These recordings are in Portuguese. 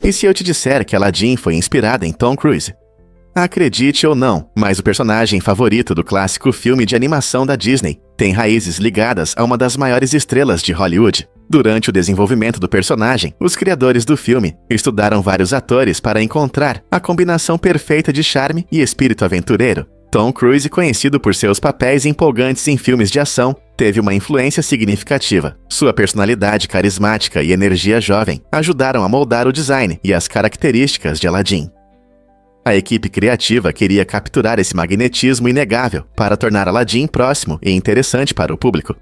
E se eu te disser que Aladdin foi inspirada em Tom Cruise? Acredite ou não, mas o personagem favorito do clássico filme de animação da Disney tem raízes ligadas a uma das maiores estrelas de Hollywood. Durante o desenvolvimento do personagem, os criadores do filme estudaram vários atores para encontrar a combinação perfeita de charme e espírito aventureiro. Tom Cruise, conhecido por seus papéis empolgantes em filmes de ação, teve uma influência significativa. Sua personalidade carismática e energia jovem ajudaram a moldar o design e as características de Aladdin. A equipe criativa queria capturar esse magnetismo inegável para tornar Aladdin próximo e interessante para o público.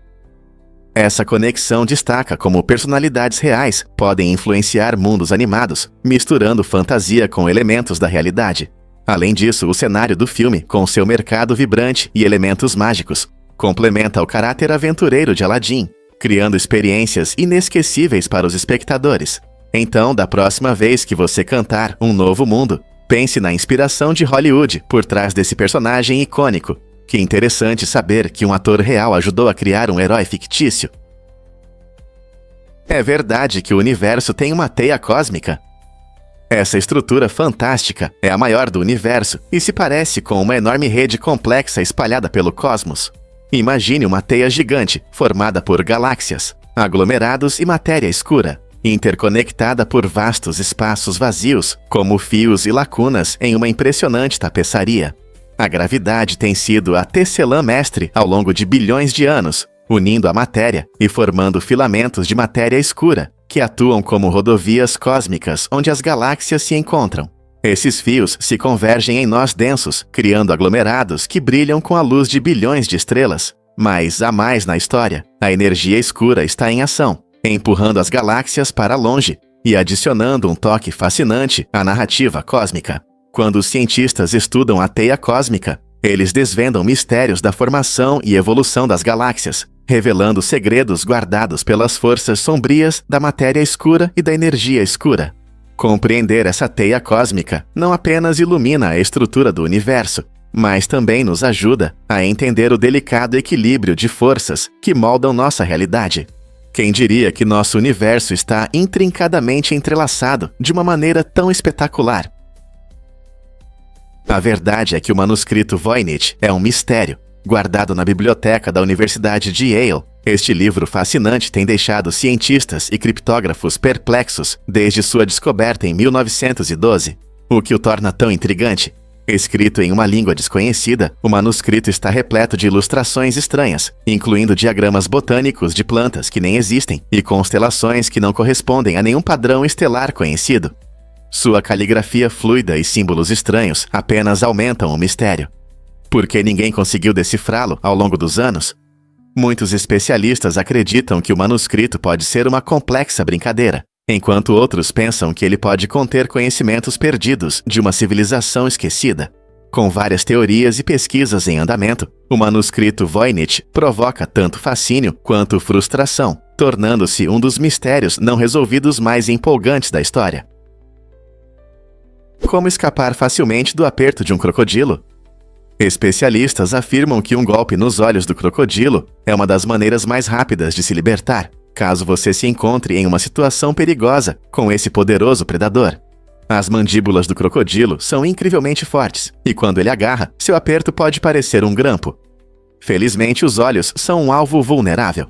Essa conexão destaca como personalidades reais podem influenciar mundos animados, misturando fantasia com elementos da realidade. Além disso, o cenário do filme, com seu mercado vibrante e elementos mágicos, complementa o caráter aventureiro de Aladdin, criando experiências inesquecíveis para os espectadores. Então, da próxima vez que você cantar Um Novo Mundo, pense na inspiração de Hollywood por trás desse personagem icônico. Que interessante saber que um ator real ajudou a criar um herói fictício. É verdade que o universo tem uma teia cósmica? Essa estrutura fantástica é a maior do universo e se parece com uma enorme rede complexa espalhada pelo cosmos. Imagine uma teia gigante formada por galáxias, aglomerados e matéria escura, interconectada por vastos espaços vazios, como fios e lacunas em uma impressionante tapeçaria. A gravidade tem sido a tecelã mestre ao longo de bilhões de anos, unindo a matéria e formando filamentos de matéria escura, que atuam como rodovias cósmicas onde as galáxias se encontram. Esses fios se convergem em nós densos, criando aglomerados que brilham com a luz de bilhões de estrelas. Mas há mais na história. A energia escura está em ação, empurrando as galáxias para longe e adicionando um toque fascinante à narrativa cósmica. Quando os cientistas estudam a teia cósmica, eles desvendam mistérios da formação e evolução das galáxias, revelando segredos guardados pelas forças sombrias da matéria escura e da energia escura. Compreender essa teia cósmica não apenas ilumina a estrutura do universo, mas também nos ajuda a entender o delicado equilíbrio de forças que moldam nossa realidade. Quem diria que nosso universo está intrincadamente entrelaçado de uma maneira tão espetacular? A verdade é que o manuscrito Voynich é um mistério. Guardado na biblioteca da Universidade de Yale, este livro fascinante tem deixado cientistas e criptógrafos perplexos desde sua descoberta em 1912. O que o torna tão intrigante? Escrito em uma língua desconhecida, o manuscrito está repleto de ilustrações estranhas, incluindo diagramas botânicos de plantas que nem existem e constelações que não correspondem a nenhum padrão estelar conhecido. Sua caligrafia fluida e símbolos estranhos apenas aumentam o mistério. Por que ninguém conseguiu decifrá-lo ao longo dos anos? Muitos especialistas acreditam que o manuscrito pode ser uma complexa brincadeira, enquanto outros pensam que ele pode conter conhecimentos perdidos de uma civilização esquecida. Com várias teorias e pesquisas em andamento, o manuscrito Voynich provoca tanto fascínio quanto frustração, tornando-se um dos mistérios não resolvidos mais empolgantes da história. Como escapar facilmente do aperto de um crocodilo? Especialistas afirmam que um golpe nos olhos do crocodilo é uma das maneiras mais rápidas de se libertar, caso você se encontre em uma situação perigosa com esse poderoso predador. As mandíbulas do crocodilo são incrivelmente fortes, e quando ele agarra, seu aperto pode parecer um grampo. Felizmente, os olhos são um alvo vulnerável.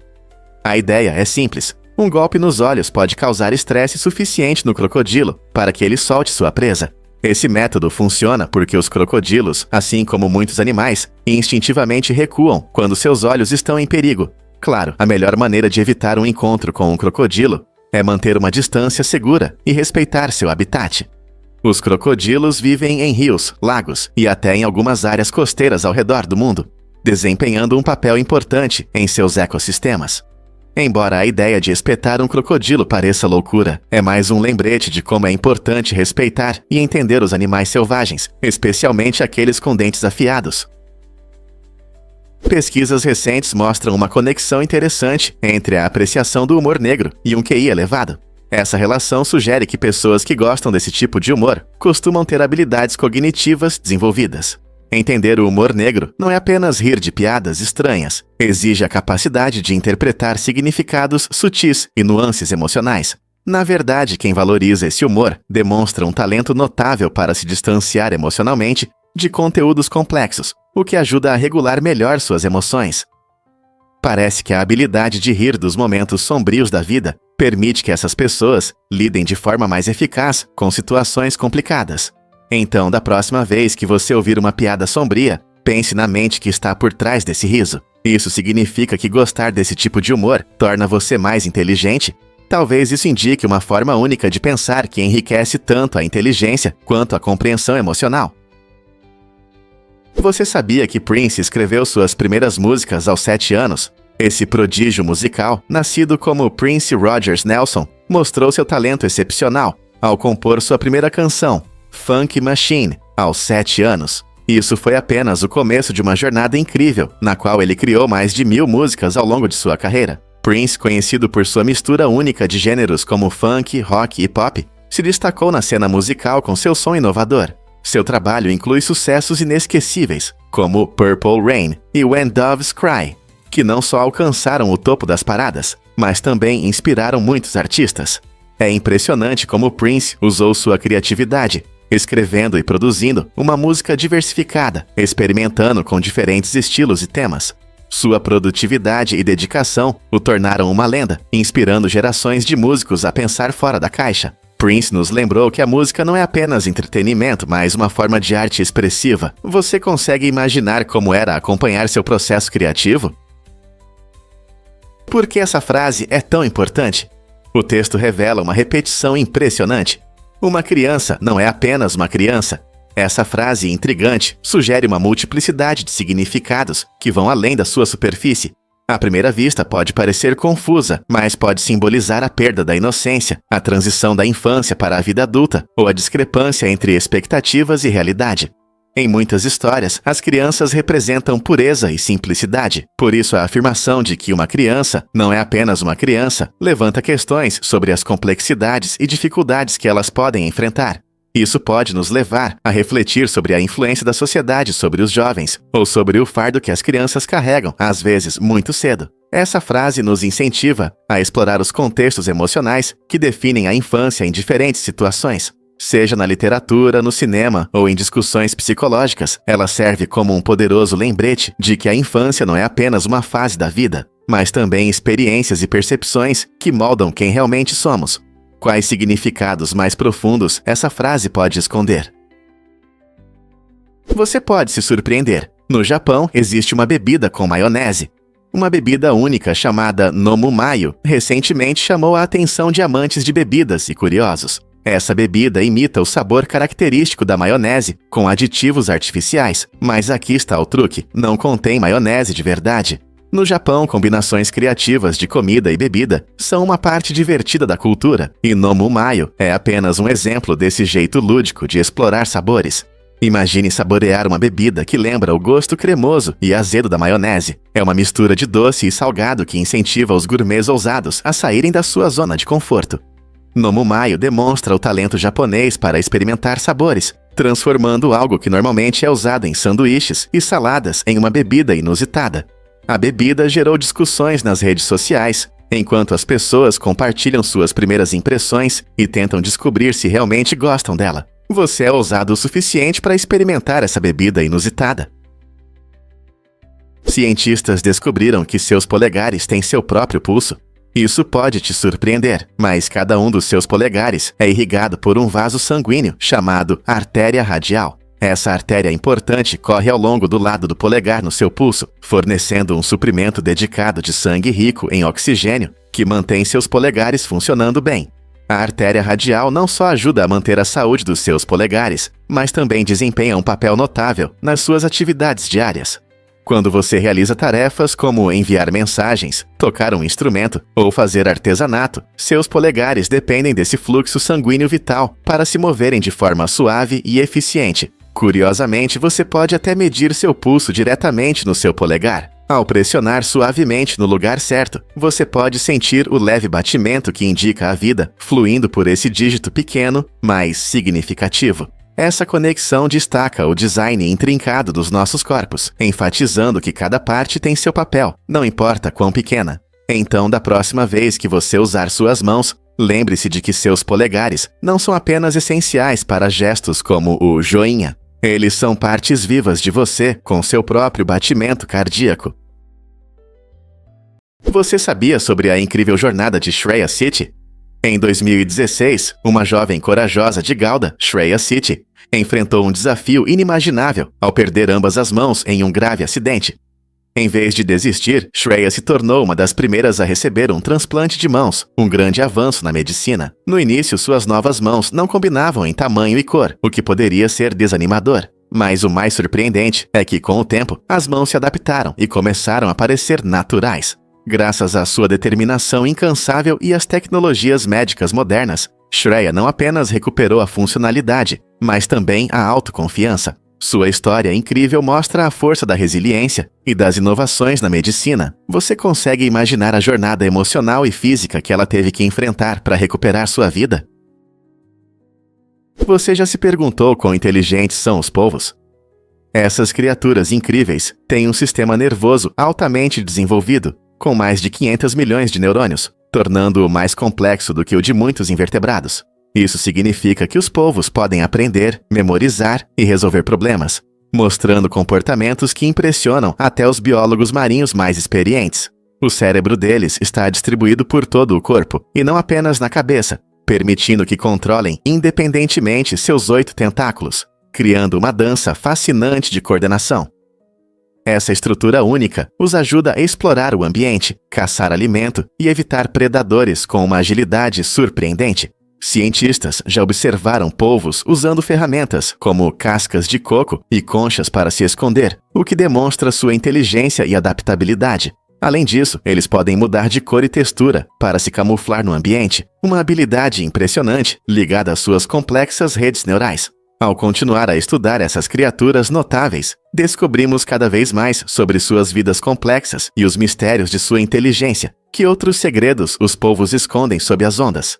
A ideia é simples. Um golpe nos olhos pode causar estresse suficiente no crocodilo para que ele solte sua presa. Esse método funciona porque os crocodilos, assim como muitos animais, instintivamente recuam quando seus olhos estão em perigo. Claro, a melhor maneira de evitar um encontro com um crocodilo é manter uma distância segura e respeitar seu habitat. Os crocodilos vivem em rios, lagos e até em algumas áreas costeiras ao redor do mundo, desempenhando um papel importante em seus ecossistemas. Embora a ideia de espetar um crocodilo pareça loucura, é mais um lembrete de como é importante respeitar e entender os animais selvagens, especialmente aqueles com dentes afiados. Pesquisas recentes mostram uma conexão interessante entre a apreciação do humor negro e um QI elevado. Essa relação sugere que pessoas que gostam desse tipo de humor costumam ter habilidades cognitivas desenvolvidas. Entender o humor negro não é apenas rir de piadas estranhas, exige a capacidade de interpretar significados sutis e nuances emocionais. Na verdade, quem valoriza esse humor demonstra um talento notável para se distanciar emocionalmente de conteúdos complexos, o que ajuda a regular melhor suas emoções. Parece que a habilidade de rir dos momentos sombrios da vida permite que essas pessoas lidem de forma mais eficaz com situações complicadas. Então, da próxima vez que você ouvir uma piada sombria, pense na mente que está por trás desse riso. Isso significa que gostar desse tipo de humor torna você mais inteligente? Talvez isso indique uma forma única de pensar que enriquece tanto a inteligência quanto a compreensão emocional. Você sabia que Prince escreveu suas primeiras músicas aos 7 anos? Esse prodígio musical, nascido como Prince Rogers Nelson, mostrou seu talento excepcional ao compor sua primeira canção, Funk Machine, aos 7 anos. Isso foi apenas o começo de uma jornada incrível, na qual ele criou mais de 1000 músicas ao longo de sua carreira. Prince, conhecido por sua mistura única de gêneros como funk, rock e pop, se destacou na cena musical com seu som inovador. Seu trabalho inclui sucessos inesquecíveis, como Purple Rain e When Doves Cry, que não só alcançaram o topo das paradas, mas também inspiraram muitos artistas. É impressionante como Prince usou sua criatividade, escrevendo e produzindo uma música diversificada, experimentando com diferentes estilos e temas. Sua produtividade e dedicação o tornaram uma lenda, inspirando gerações de músicos a pensar fora da caixa. Prince nos lembrou que a música não é apenas entretenimento, mas uma forma de arte expressiva. Você consegue imaginar como era acompanhar seu processo criativo? Por que essa frase é tão importante? O texto revela uma repetição impressionante. Uma criança não é apenas uma criança. Essa frase intrigante sugere uma multiplicidade de significados que vão além da sua superfície. À primeira vista pode parecer confusa, mas pode simbolizar a perda da inocência, a transição da infância para a vida adulta ou a discrepância entre expectativas e realidade. Em muitas histórias, as crianças representam pureza e simplicidade. Por isso, a afirmação de que uma criança não é apenas uma criança levanta questões sobre as complexidades e dificuldades que elas podem enfrentar. Isso pode nos levar a refletir sobre a influência da sociedade sobre os jovens, ou sobre o fardo que as crianças carregam, às vezes muito cedo. Essa frase nos incentiva a explorar os contextos emocionais que definem a infância em diferentes situações. Seja na literatura, no cinema ou em discussões psicológicas, ela serve como um poderoso lembrete de que a infância não é apenas uma fase da vida, mas também experiências e percepções que moldam quem realmente somos. Quais significados mais profundos essa frase pode esconder? Você pode se surpreender. No Japão, existe uma bebida com maionese. Uma bebida única chamada Nomu Mayo recentemente chamou a atenção de amantes de bebidas e curiosos. Essa bebida imita o sabor característico da maionese, com aditivos artificiais. Mas aqui está o truque: não contém maionese de verdade. No Japão, combinações criativas de comida e bebida são uma parte divertida da cultura, e Nomu Mayo é apenas um exemplo desse jeito lúdico de explorar sabores. Imagine saborear uma bebida que lembra o gosto cremoso e azedo da maionese. É uma mistura de doce e salgado que incentiva os gourmets ousados a saírem da sua zona de conforto. Nomu Mayo demonstra o talento japonês para experimentar sabores, transformando algo que normalmente é usado em sanduíches e saladas em uma bebida inusitada. A bebida gerou discussões nas redes sociais, enquanto as pessoas compartilham suas primeiras impressões e tentam descobrir se realmente gostam dela. Você é ousado o suficiente para experimentar essa bebida inusitada. Cientistas descobriram que seus polegares têm seu próprio pulso. Isso pode te surpreender, mas cada um dos seus polegares é irrigado por um vaso sanguíneo chamado artéria radial. Essa artéria importante corre ao longo do lado do polegar no seu pulso, fornecendo um suprimento dedicado de sangue rico em oxigênio, que mantém seus polegares funcionando bem. A artéria radial não só ajuda a manter a saúde dos seus polegares, mas também desempenha um papel notável nas suas atividades diárias. Quando você realiza tarefas como enviar mensagens, tocar um instrumento ou fazer artesanato, seus polegares dependem desse fluxo sanguíneo vital para se moverem de forma suave e eficiente. Curiosamente, você pode até medir seu pulso diretamente no seu polegar. Ao pressionar suavemente no lugar certo, você pode sentir o leve batimento que indica a vida fluindo por esse dígito pequeno, mas significativo. Essa conexão destaca o design intrincado dos nossos corpos, enfatizando que cada parte tem seu papel, não importa quão pequena. Então, da próxima vez que você usar suas mãos, Lembre-se de que seus polegares não são apenas essenciais para gestos como o joinha. Eles são partes vivas de você com seu próprio batimento cardíaco. Você sabia sobre a incrível jornada de Shreya City? Em 2016, uma jovem corajosa de Gauda, Shreya City, enfrentou um desafio inimaginável ao perder ambas as mãos em um grave acidente. Em vez de desistir, Shreya se tornou uma das primeiras a receber um transplante de mãos, um grande avanço na medicina. No início, suas novas mãos não combinavam em tamanho e cor, o que poderia ser desanimador. Mas o mais surpreendente é que, com o tempo, as mãos se adaptaram e começaram a parecer naturais. Graças à sua determinação incansável e às tecnologias médicas modernas, Shreya não apenas recuperou a funcionalidade, mas também a autoconfiança. Sua história incrível mostra a força da resiliência e das inovações na medicina. Você consegue imaginar a jornada emocional e física que ela teve que enfrentar para recuperar sua vida? Você já se perguntou quão inteligentes são os polvos? Essas criaturas incríveis têm um sistema nervoso altamente desenvolvido, com mais de 500 milhões de neurônios, tornando-o mais complexo do que o de muitos invertebrados. Isso significa que os polvos podem aprender, memorizar e resolver problemas, mostrando comportamentos que impressionam até os biólogos marinhos mais experientes. O cérebro deles está distribuído por todo o corpo, e não apenas na cabeça, permitindo que controlem independentemente seus 8 tentáculos, criando uma dança fascinante de coordenação. Essa estrutura única os ajuda a explorar o ambiente, caçar alimento e evitar predadores com uma agilidade surpreendente. Cientistas já observaram polvos usando ferramentas como cascas de coco e conchas para se esconder, o que demonstra sua inteligência e adaptabilidade. Além disso, eles podem mudar de cor e textura para se camuflar no ambiente, uma habilidade impressionante ligada às suas complexas redes neurais. Ao continuar a estudar essas criaturas notáveis, descobrimos cada vez mais sobre suas vidas complexas e os mistérios de sua inteligência. Que outros segredos os polvos escondem sob as ondas?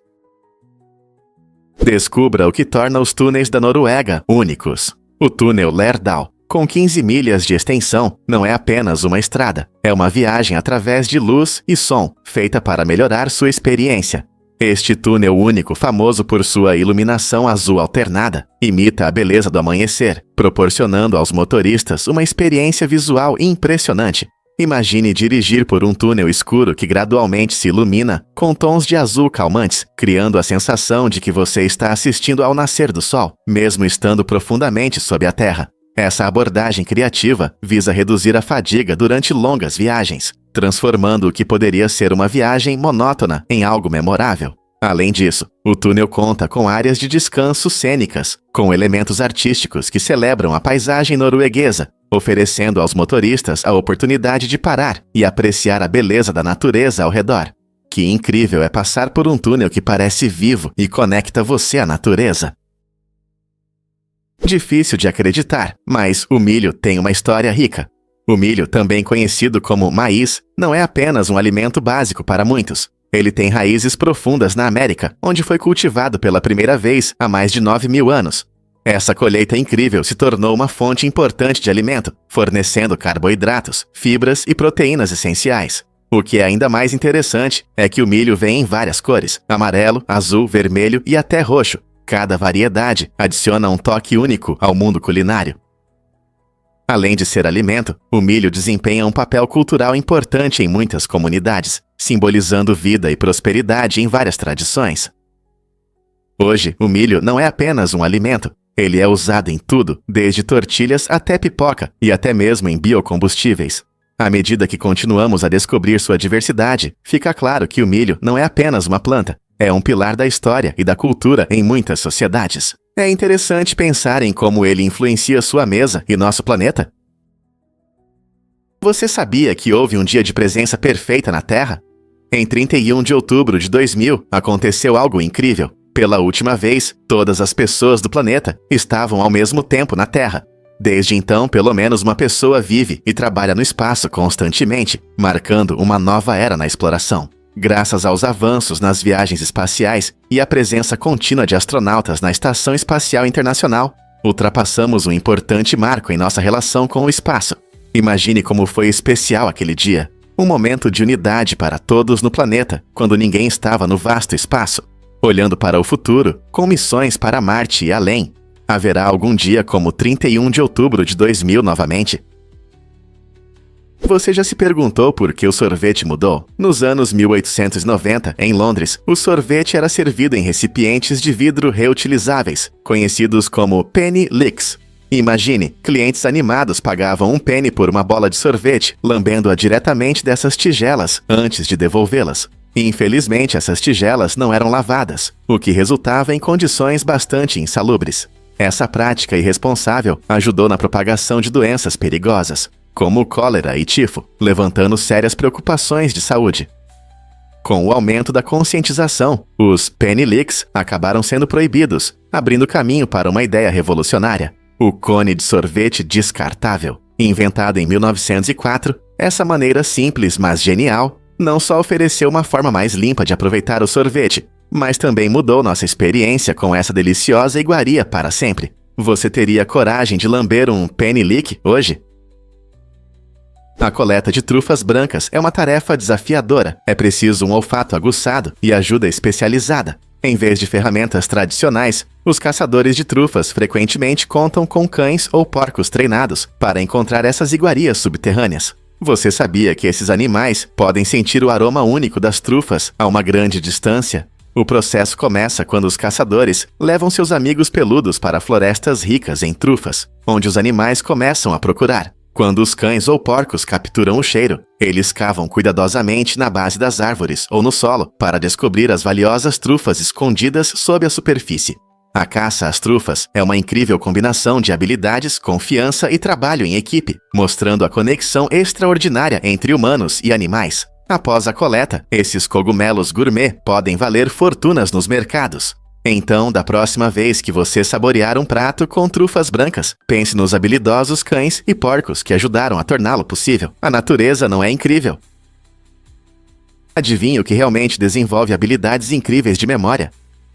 Descubra o que torna os túneis da Noruega únicos. O túnel Lærdal, com 15 milhas de extensão, não é apenas uma estrada. É uma viagem através de luz e som, feita para melhorar sua experiência. Este túnel único, famoso por sua iluminação azul alternada, imita a beleza do amanhecer, proporcionando aos motoristas uma experiência visual impressionante. Imagine dirigir por um túnel escuro que gradualmente se ilumina com tons de azul calmantes, criando a sensação de que você está assistindo ao nascer do sol, mesmo estando profundamente sob a terra. Essa abordagem criativa visa reduzir a fadiga durante longas viagens, transformando o que poderia ser uma viagem monótona em algo memorável. Além disso, o túnel conta com áreas de descanso cênicas, com elementos artísticos que celebram a paisagem norueguesa, oferecendo aos motoristas a oportunidade de parar e apreciar a beleza da natureza ao redor. Que incrível é passar por um túnel que parece vivo e conecta você à natureza. Difícil de acreditar, mas o milho tem uma história rica. O milho, também conhecido como maíz, não é apenas um alimento básico para muitos. Ele tem raízes profundas na América, onde foi cultivado pela primeira vez há mais de 9.000 anos. Essa colheita incrível se tornou uma fonte importante de alimento, fornecendo carboidratos, fibras e proteínas essenciais. O que é ainda mais interessante é que o milho vem em várias cores: amarelo, azul, vermelho e até roxo. Cada variedade adiciona um toque único ao mundo culinário. Além de ser alimento, o milho desempenha um papel cultural importante em muitas comunidades, simbolizando vida e prosperidade em várias tradições. Hoje, o milho não é apenas um alimento. Ele é usado em tudo, desde tortilhas até pipoca e até mesmo em biocombustíveis. À medida que continuamos a descobrir sua diversidade, fica claro que o milho não é apenas uma planta. É um pilar da história e da cultura em muitas sociedades. É interessante pensar em como ele influencia sua mesa e nosso planeta. Você sabia que houve um dia de presença perfeita na Terra? Em 31 de outubro de 2000, aconteceu algo incrível. Pela última vez, todas as pessoas do planeta estavam ao mesmo tempo na Terra. Desde então, pelo menos uma pessoa vive e trabalha no espaço constantemente, marcando uma nova era na exploração. Graças aos avanços nas viagens espaciais e à presença contínua de astronautas na Estação Espacial Internacional, ultrapassamos um importante marco em nossa relação com o espaço. Imagine como foi especial aquele dia. Um momento de unidade para todos no planeta, quando ninguém estava no vasto espaço. Olhando para o futuro, com missões para Marte e além. Haverá algum dia como 31 de outubro de 2000 novamente? Você já se perguntou por que o sorvete mudou? Nos anos 1890, em Londres, o sorvete era servido em recipientes de vidro reutilizáveis, conhecidos como penny licks. Imagine, clientes animados pagavam um penny por uma bola de sorvete, lambendo-a diretamente dessas tigelas antes de devolvê-las. Infelizmente, essas tigelas não eram lavadas, o que resultava em condições bastante insalubres. Essa prática irresponsável ajudou na propagação de doenças perigosas, como cólera e tifo, levantando sérias preocupações de saúde. Com o aumento da conscientização, os penny licks acabaram sendo proibidos, abrindo caminho para uma ideia revolucionária: o cone de sorvete descartável. Inventado em 1904, essa maneira simples, mas genial, não só ofereceu uma forma mais limpa de aproveitar o sorvete, mas também mudou nossa experiência com essa deliciosa iguaria para sempre. Você teria coragem de lamber um penny lick hoje? A coleta de trufas brancas é uma tarefa desafiadora. É preciso um olfato aguçado e ajuda especializada. Em vez de ferramentas tradicionais, os caçadores de trufas frequentemente contam com cães ou porcos treinados para encontrar essas iguarias subterrâneas. Você sabia que esses animais podem sentir o aroma único das trufas a uma grande distância? O processo começa quando os caçadores levam seus amigos peludos para florestas ricas em trufas, onde os animais começam a procurar. Quando os cães ou porcos capturam o cheiro, eles cavam cuidadosamente na base das árvores ou no solo para descobrir as valiosas trufas escondidas sob a superfície. A caça às trufas é uma incrível combinação de habilidades, confiança e trabalho em equipe, mostrando a conexão extraordinária entre humanos e animais. Após a coleta, esses cogumelos gourmet podem valer fortunas nos mercados. Então, da próxima vez que você saborear um prato com trufas brancas, pense nos habilidosos cães e porcos que ajudaram a torná-lo possível. A natureza não é incrível? Adivinhe o que realmente desenvolve habilidades incríveis de memória?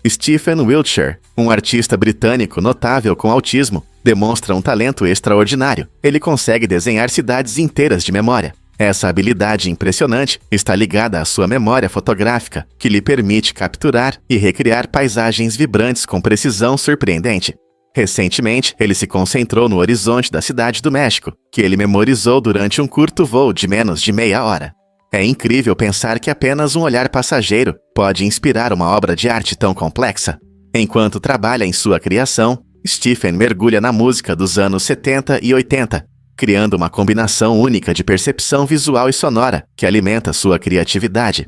Stephen Wiltshire, um artista britânico notável com autismo, demonstra um talento extraordinário. Ele consegue desenhar cidades inteiras de memória. Essa habilidade impressionante está ligada à sua memória fotográfica, que lhe permite capturar e recriar paisagens vibrantes com precisão surpreendente. Recentemente, ele se concentrou no horizonte da cidade do México, que ele memorizou durante um curto voo de menos de meia hora. É incrível pensar que apenas um olhar passageiro pode inspirar uma obra de arte tão complexa. Enquanto trabalha em sua criação, Stephen mergulha na música dos anos 70 e 80, criando uma combinação única de percepção visual e sonora que alimenta sua criatividade.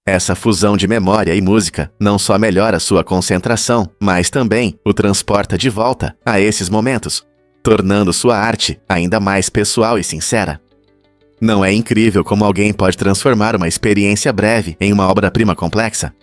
Essa fusão de memória e música não só melhora sua concentração, mas também o transporta de volta a esses momentos, tornando sua arte ainda mais pessoal e sincera. Não é incrível como alguém pode transformar uma experiência breve em uma obra-prima complexa?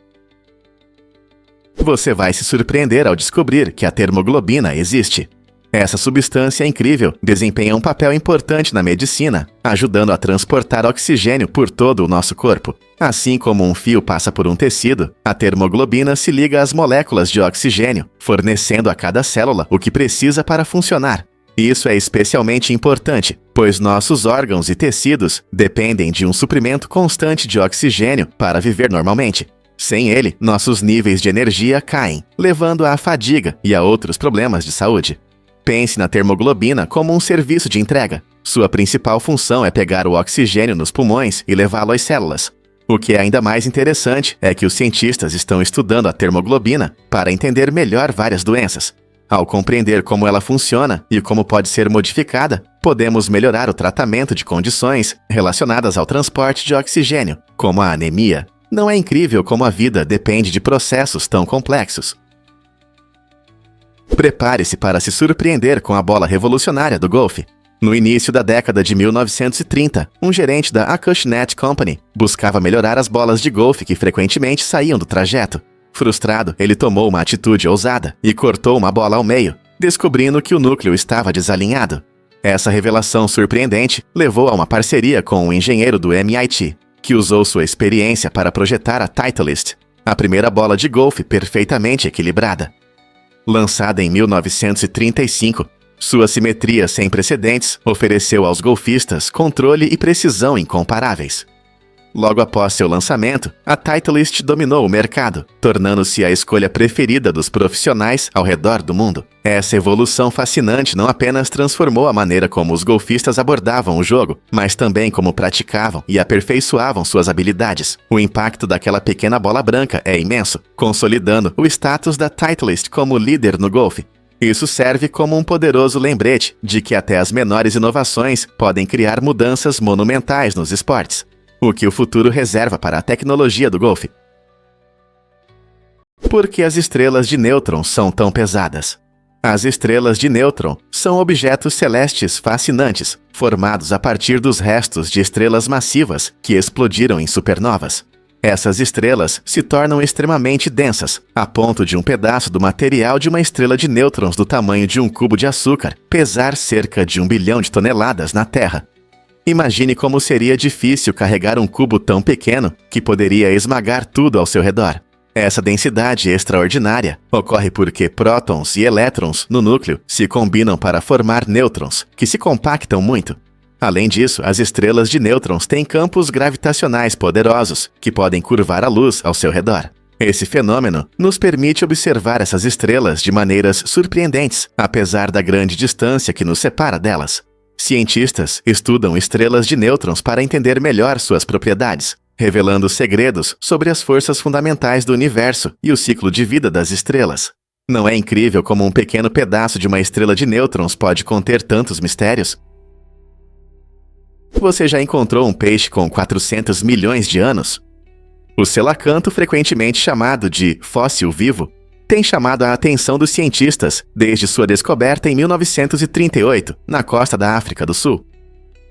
Você vai se surpreender ao descobrir que a termoglobina existe. Essa substância incrível desempenha um papel importante na medicina, ajudando a transportar oxigênio por todo o nosso corpo. Assim como um fio passa por um tecido, a termoglobina se liga às moléculas de oxigênio, fornecendo a cada célula o que precisa para funcionar. Isso é especialmente importante, pois nossos órgãos e tecidos dependem de um suprimento constante de oxigênio para viver normalmente. Sem ele, nossos níveis de energia caem, levando à fadiga e a outros problemas de saúde. Pense na termoglobina como um serviço de entrega. Sua principal função é pegar o oxigênio nos pulmões e levá-lo às células. O que é ainda mais interessante é que os cientistas estão estudando a termoglobina para entender melhor várias doenças. Ao compreender como ela funciona e como pode ser modificada, podemos melhorar o tratamento de condições relacionadas ao transporte de oxigênio, como a anemia. Não é incrível como a vida depende de processos tão complexos? Prepare-se para se surpreender com a bola revolucionária do golfe. No início da década de 1930, um gerente da Acushnet Company buscava melhorar as bolas de golfe que frequentemente saíam do trajeto. Frustrado, ele tomou uma atitude ousada e cortou uma bola ao meio, descobrindo que o núcleo estava desalinhado. Essa revelação surpreendente levou a uma parceria com um engenheiro do MIT, que usou sua experiência para projetar a Titleist, a primeira bola de golfe perfeitamente equilibrada. Lançada em 1935, Sua simetria sem precedentes ofereceu aos golfistas controle e precisão incomparáveis. Logo após seu lançamento, a Titleist dominou o mercado, tornando-se a escolha preferida dos profissionais ao redor do mundo. Essa evolução fascinante não apenas transformou a maneira como os golfistas abordavam o jogo, mas também como praticavam e aperfeiçoavam suas habilidades. O impacto daquela pequena bola branca é imenso, consolidando o status da Titleist como líder no golfe. Isso serve como um poderoso lembrete de que até as menores inovações podem criar mudanças monumentais nos esportes. O que o futuro reserva para a tecnologia do golfe? Por que as estrelas de nêutrons são tão pesadas? As estrelas de nêutron são objetos celestes fascinantes, formados a partir dos restos de estrelas massivas que explodiram em supernovas. Essas estrelas se tornam extremamente densas, a ponto de um pedaço do material de uma estrela de nêutrons do tamanho de um cubo de açúcar pesar cerca de 1 bilhão de toneladas na Terra. Imagine como seria difícil carregar um cubo tão pequeno que poderia esmagar tudo ao seu redor. Essa densidade extraordinária ocorre porque prótons e elétrons no núcleo se combinam para formar nêutrons, que se compactam muito. Além disso, as estrelas de nêutrons têm campos gravitacionais poderosos que podem curvar a luz ao seu redor. Esse fenômeno nos permite observar essas estrelas de maneiras surpreendentes, apesar da grande distância que nos separa delas. Cientistas estudam estrelas de nêutrons para entender melhor suas propriedades, revelando segredos sobre as forças fundamentais do universo e o ciclo de vida das estrelas. Não é incrível como um pequeno pedaço de uma estrela de nêutrons pode conter tantos mistérios? Você já encontrou um peixe com 400 milhões de anos? O selacanto, frequentemente chamado de fóssil vivo, tem chamado a atenção dos cientistas desde sua descoberta em 1938, na costa da África do Sul.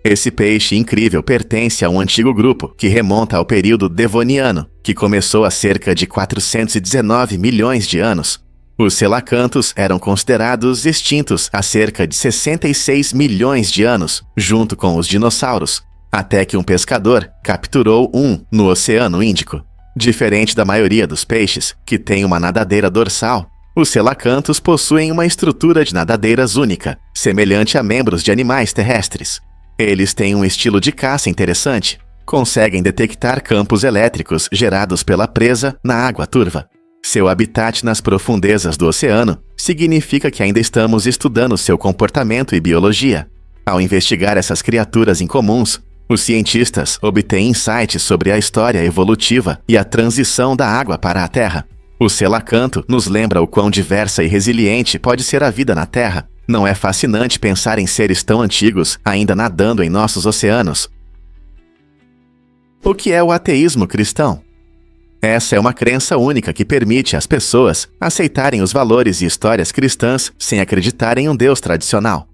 Esse peixe incrível pertence a um antigo grupo que remonta ao período Devoniano, que começou há cerca de 419 milhões de anos. Os selacantos eram considerados extintos há cerca de 66 milhões de anos, junto com os dinossauros, até que um pescador capturou um no Oceano Índico. Diferente da maioria dos peixes, que tem uma nadadeira dorsal, os selacantos possuem uma estrutura de nadadeiras única, semelhante a membros de animais terrestres. Eles têm um estilo de caça interessante. Conseguem detectar campos elétricos gerados pela presa na água turva. Seu habitat nas profundezas do oceano significa que ainda estamos estudando seu comportamento e biologia. Ao investigar essas criaturas incomuns, os cientistas obtêm insights sobre a história evolutiva e a transição da água para a Terra. O selacanto nos lembra o quão diversa e resiliente pode ser a vida na Terra. Não é fascinante pensar em seres tão antigos ainda nadando em nossos oceanos? O que é o ateísmo cristão? Essa é uma crença única que permite às pessoas aceitarem os valores e histórias cristãs sem acreditar em um Deus tradicional.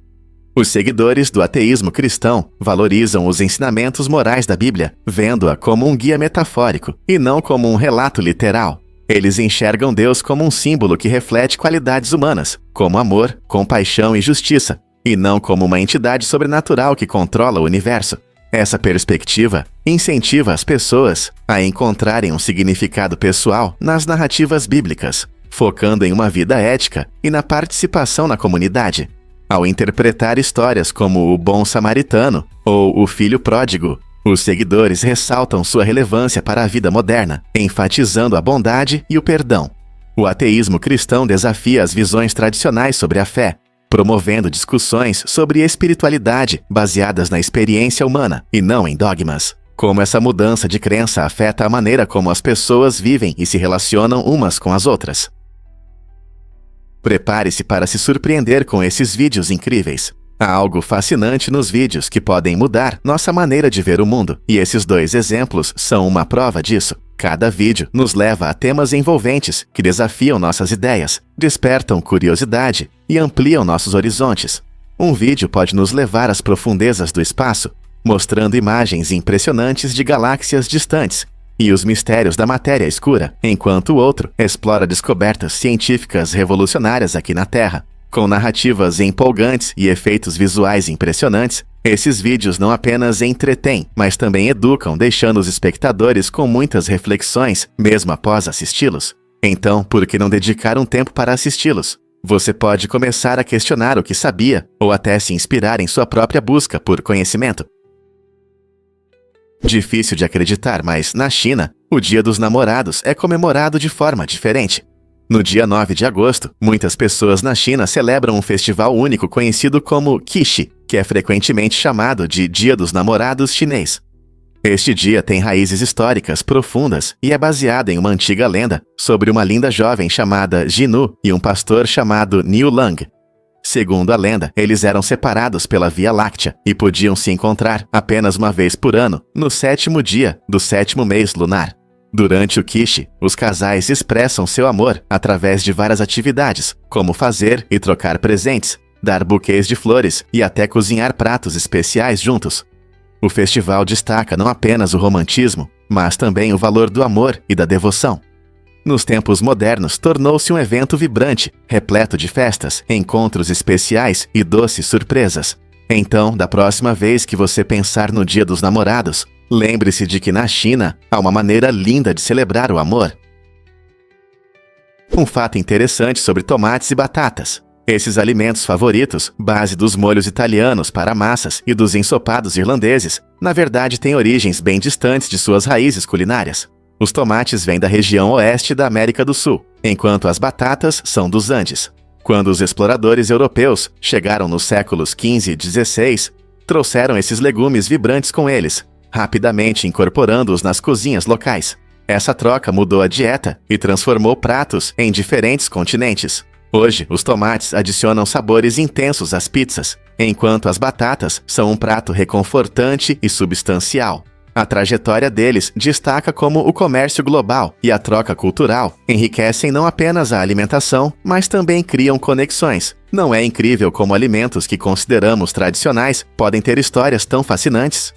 Os seguidores do ateísmo cristão valorizam os ensinamentos morais da Bíblia, vendo-a como um guia metafórico e não como um relato literal. Eles enxergam Deus como um símbolo que reflete qualidades humanas, como amor, compaixão e justiça, e não como uma entidade sobrenatural que controla o universo. Essa perspectiva incentiva as pessoas a encontrarem um significado pessoal nas narrativas bíblicas, focando em uma vida ética e na participação na comunidade. Ao interpretar histórias como o Bom Samaritano ou o Filho Pródigo, os seguidores ressaltam sua relevância para a vida moderna, enfatizando a bondade e o perdão. O ateísmo cristão desafia as visões tradicionais sobre a fé, promovendo discussões sobre espiritualidade baseadas na experiência humana e não em dogmas. Como essa mudança de crença afeta a maneira como as pessoas vivem e se relacionam umas com as outras. Prepare-se para se surpreender com esses vídeos incríveis. Há algo fascinante nos vídeos que podem mudar nossa maneira de ver o mundo, e esses 2 exemplos são uma prova disso. Cada vídeo nos leva a temas envolventes que desafiam nossas ideias, despertam curiosidade e ampliam nossos horizontes. Um vídeo pode nos levar às profundezas do espaço, mostrando imagens impressionantes de galáxias distantes e os mistérios da matéria escura, enquanto o outro explora descobertas científicas revolucionárias aqui na Terra. Com narrativas empolgantes e efeitos visuais impressionantes, esses vídeos não apenas entretêm, mas também educam, deixando os espectadores com muitas reflexões, mesmo após assisti-los. Então, por que não dedicar um tempo para assisti-los? você pode começar a questionar o que sabia ou até se inspirar em sua própria busca por conhecimento. Difícil de acreditar, mas na China, o Dia dos Namorados é comemorado de forma diferente. No dia 9 de agosto, muitas pessoas na China celebram um festival único conhecido como Qixi, que é frequentemente chamado de Dia dos Namorados chinês. Este dia tem raízes históricas profundas e é baseado em uma antiga lenda sobre uma linda jovem chamada Jinu e um pastor chamado Niu Lang. Segundo a lenda, eles eram separados pela Via Láctea e podiam se encontrar apenas uma vez por ano, no 7º dia do 7º mês lunar. Durante o Qixi, os casais expressam seu amor através de várias atividades, como fazer e trocar presentes, dar buquês de flores e até cozinhar pratos especiais juntos. O festival destaca não apenas o romantismo, mas também o valor do amor e da devoção. Nos tempos modernos, tornou-se um evento vibrante, repleto de festas, encontros especiais e doces surpresas. Então, da próxima vez que você pensar no Dia dos Namorados, lembre-se de que na China há uma maneira linda de celebrar o amor. Um fato interessante sobre tomates e batatas. Esses alimentos favoritos, base dos molhos italianos para massas e dos ensopados irlandeses, na verdade têm origens bem distantes de suas raízes culinárias. Os tomates vêm da região oeste da América do Sul, enquanto as batatas são dos Andes. Quando os exploradores europeus chegaram nos séculos XV e XVI, trouxeram esses legumes vibrantes com eles, rapidamente incorporando-os nas cozinhas locais. Essa troca mudou a dieta e transformou pratos em diferentes continentes. Hoje, os tomates adicionam sabores intensos às pizzas, enquanto as batatas são um prato reconfortante e substancial. A trajetória deles destaca como o comércio global e a troca cultural enriquecem não apenas a alimentação, mas também criam conexões. Não é incrível como alimentos que consideramos tradicionais podem ter histórias tão fascinantes?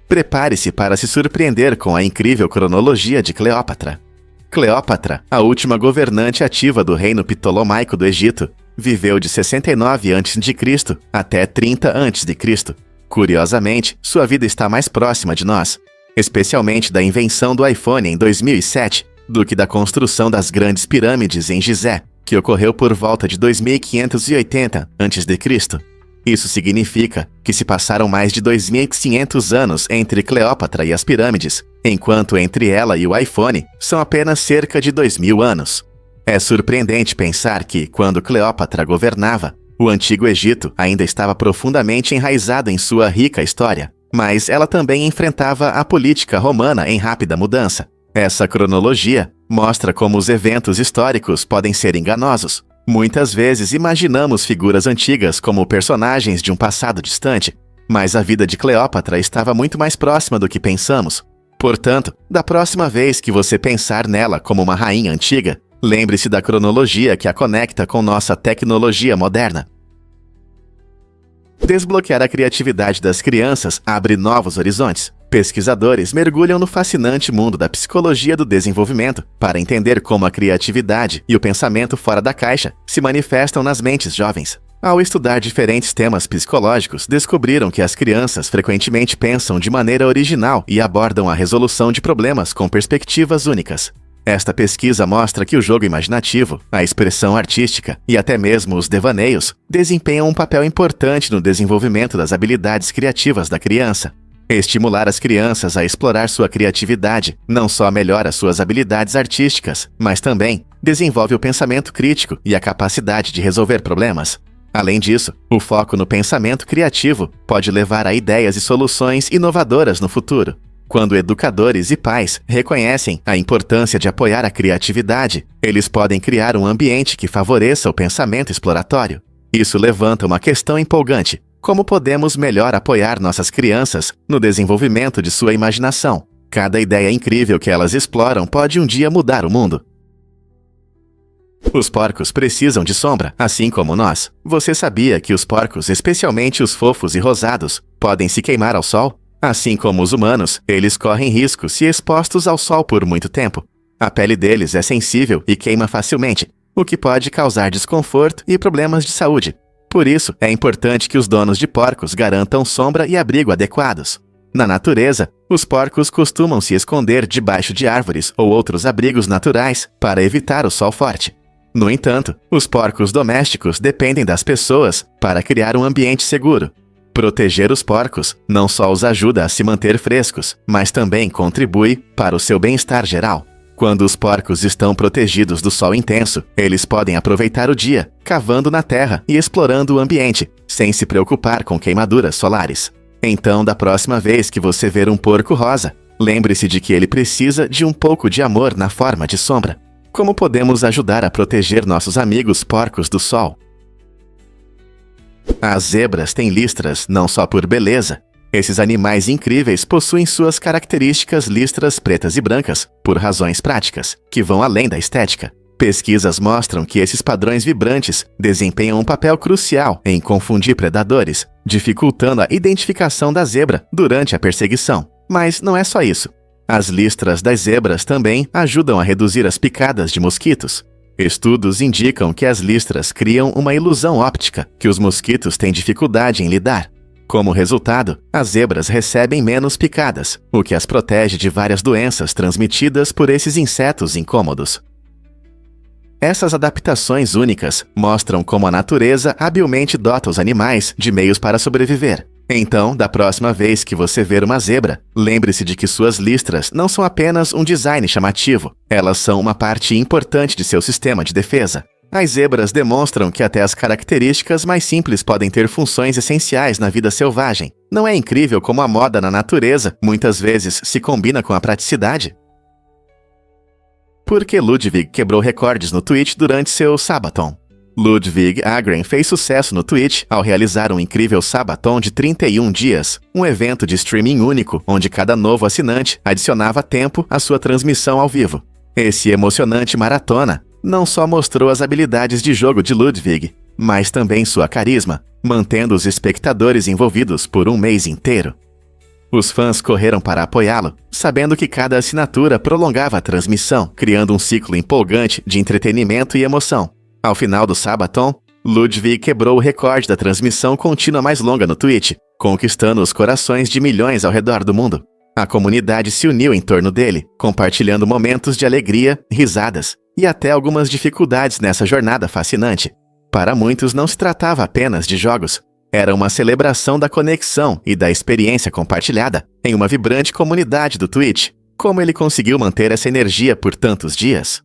Prepare-se para se surpreender com a incrível cronologia de Cleópatra. Cleópatra, a última governante ativa do reino Ptolomaico do Egito, viveu de 69 a.C. até 30 a.C. Curiosamente, sua vida está mais próxima de nós, especialmente da invenção do iPhone em 2007, do que da construção das grandes pirâmides em Gizé, que ocorreu por volta de 2580 a.C. Isso significa que se passaram mais de 2.500 anos entre Cleópatra e as pirâmides, enquanto entre ela e o iPhone são apenas cerca de 2.000 anos. É surpreendente pensar que, quando Cleópatra governava, o Antigo Egito ainda estava profundamente enraizado em sua rica história, mas ela também enfrentava a política romana em rápida mudança. Essa cronologia mostra como os eventos históricos podem ser enganosos. Muitas vezes imaginamos figuras antigas como personagens de um passado distante, mas a vida de Cleópatra estava muito mais próxima do que pensamos. Portanto, da próxima vez que você pensar nela como uma rainha antiga, lembre-se da cronologia que a conecta com nossa tecnologia moderna. Desbloquear a criatividade das crianças abre novos horizontes. Pesquisadores mergulham no fascinante mundo da psicologia do desenvolvimento para entender como a criatividade e o pensamento fora da caixa se manifestam nas mentes jovens. Ao estudar diferentes temas psicológicos, descobriram que as crianças frequentemente pensam de maneira original e abordam a resolução de problemas com perspectivas únicas. Esta pesquisa mostra que o jogo imaginativo, a expressão artística e até mesmo os devaneios desempenham um papel importante no desenvolvimento das habilidades criativas da criança. Estimular as crianças a explorar sua criatividade não só melhora suas habilidades artísticas, mas também desenvolve o pensamento crítico e a capacidade de resolver problemas. Além disso, o foco no pensamento criativo pode levar a ideias e soluções inovadoras no futuro. Quando educadores e pais reconhecem a importância de apoiar a criatividade, eles podem criar um ambiente que favoreça o pensamento exploratório. Isso levanta uma questão empolgante. Como podemos melhor apoiar nossas crianças no desenvolvimento de sua imaginação? Cada ideia incrível que elas exploram pode um dia mudar o mundo. Os porcos precisam de sombra, assim como nós. Você sabia que os porcos, especialmente os fofos e rosados, podem se queimar ao sol? Assim como os humanos, eles correm risco se expostos ao sol por muito tempo. A pele deles é sensível e queima facilmente, o que pode causar desconforto e problemas de saúde. Por isso, é importante que os donos de porcos garantam sombra e abrigo adequados. Na natureza, os porcos costumam se esconder debaixo de árvores ou outros abrigos naturais para evitar o sol forte. No entanto, os porcos domésticos dependem das pessoas para criar um ambiente seguro. Proteger os porcos não só os ajuda a se manter frescos, mas também contribui para o seu bem-estar geral. Quando os porcos estão protegidos do sol intenso, eles podem aproveitar o dia, cavando na terra e explorando o ambiente, sem se preocupar com queimaduras solares. Então, da próxima vez que você ver um porco rosa, lembre-se de que ele precisa de um pouco de amor na forma de sombra. Como podemos ajudar a proteger nossos amigos porcos do sol? As zebras têm listras não só por beleza. Esses animais incríveis possuem suas características listras pretas e brancas, por razões práticas, que vão além da estética. Pesquisas mostram que esses padrões vibrantes desempenham um papel crucial em confundir predadores, dificultando a identificação da zebra durante a perseguição. Mas não é só isso. As listras das zebras também ajudam a reduzir as picadas de mosquitos. Estudos indicam que as listras criam uma ilusão óptica que os mosquitos têm dificuldade em lidar. Como resultado, as zebras recebem menos picadas, o que as protege de várias doenças transmitidas por esses insetos incômodos. Essas adaptações únicas mostram como a natureza habilmente dota os animais de meios para sobreviver. Então, da próxima vez que você ver uma zebra, lembre-se de que suas listras não são apenas um design chamativo, elas são uma parte importante de seu sistema de defesa. As zebras demonstram que até as características mais simples podem ter funções essenciais na vida selvagem. Não é incrível como a moda na natureza muitas vezes se combina com a praticidade? Por que Ludwig quebrou recordes no Twitch durante seu Sabaton? Ludwig Agren fez sucesso no Twitch ao realizar um incrível Sabaton de 31 dias, um evento de streaming único onde cada novo assinante adicionava tempo à sua transmissão ao vivo. Esse emocionante maratona não só mostrou as habilidades de jogo de Ludwig, mas também sua carisma, mantendo os espectadores envolvidos por um mês inteiro. Os fãs correram para apoiá-lo, sabendo que cada assinatura prolongava a transmissão, criando um ciclo empolgante de entretenimento e emoção. Ao final do Sabaton, Ludwig quebrou o recorde da transmissão contínua mais longa no Twitch, conquistando os corações de milhões ao redor do mundo. A comunidade se uniu em torno dele, compartilhando momentos de alegria, risadas e até algumas dificuldades nessa jornada fascinante. Para muitos não se tratava apenas de jogos. Era uma celebração da conexão e da experiência compartilhada em uma vibrante comunidade do Twitch. Como ele conseguiu manter essa energia por tantos dias?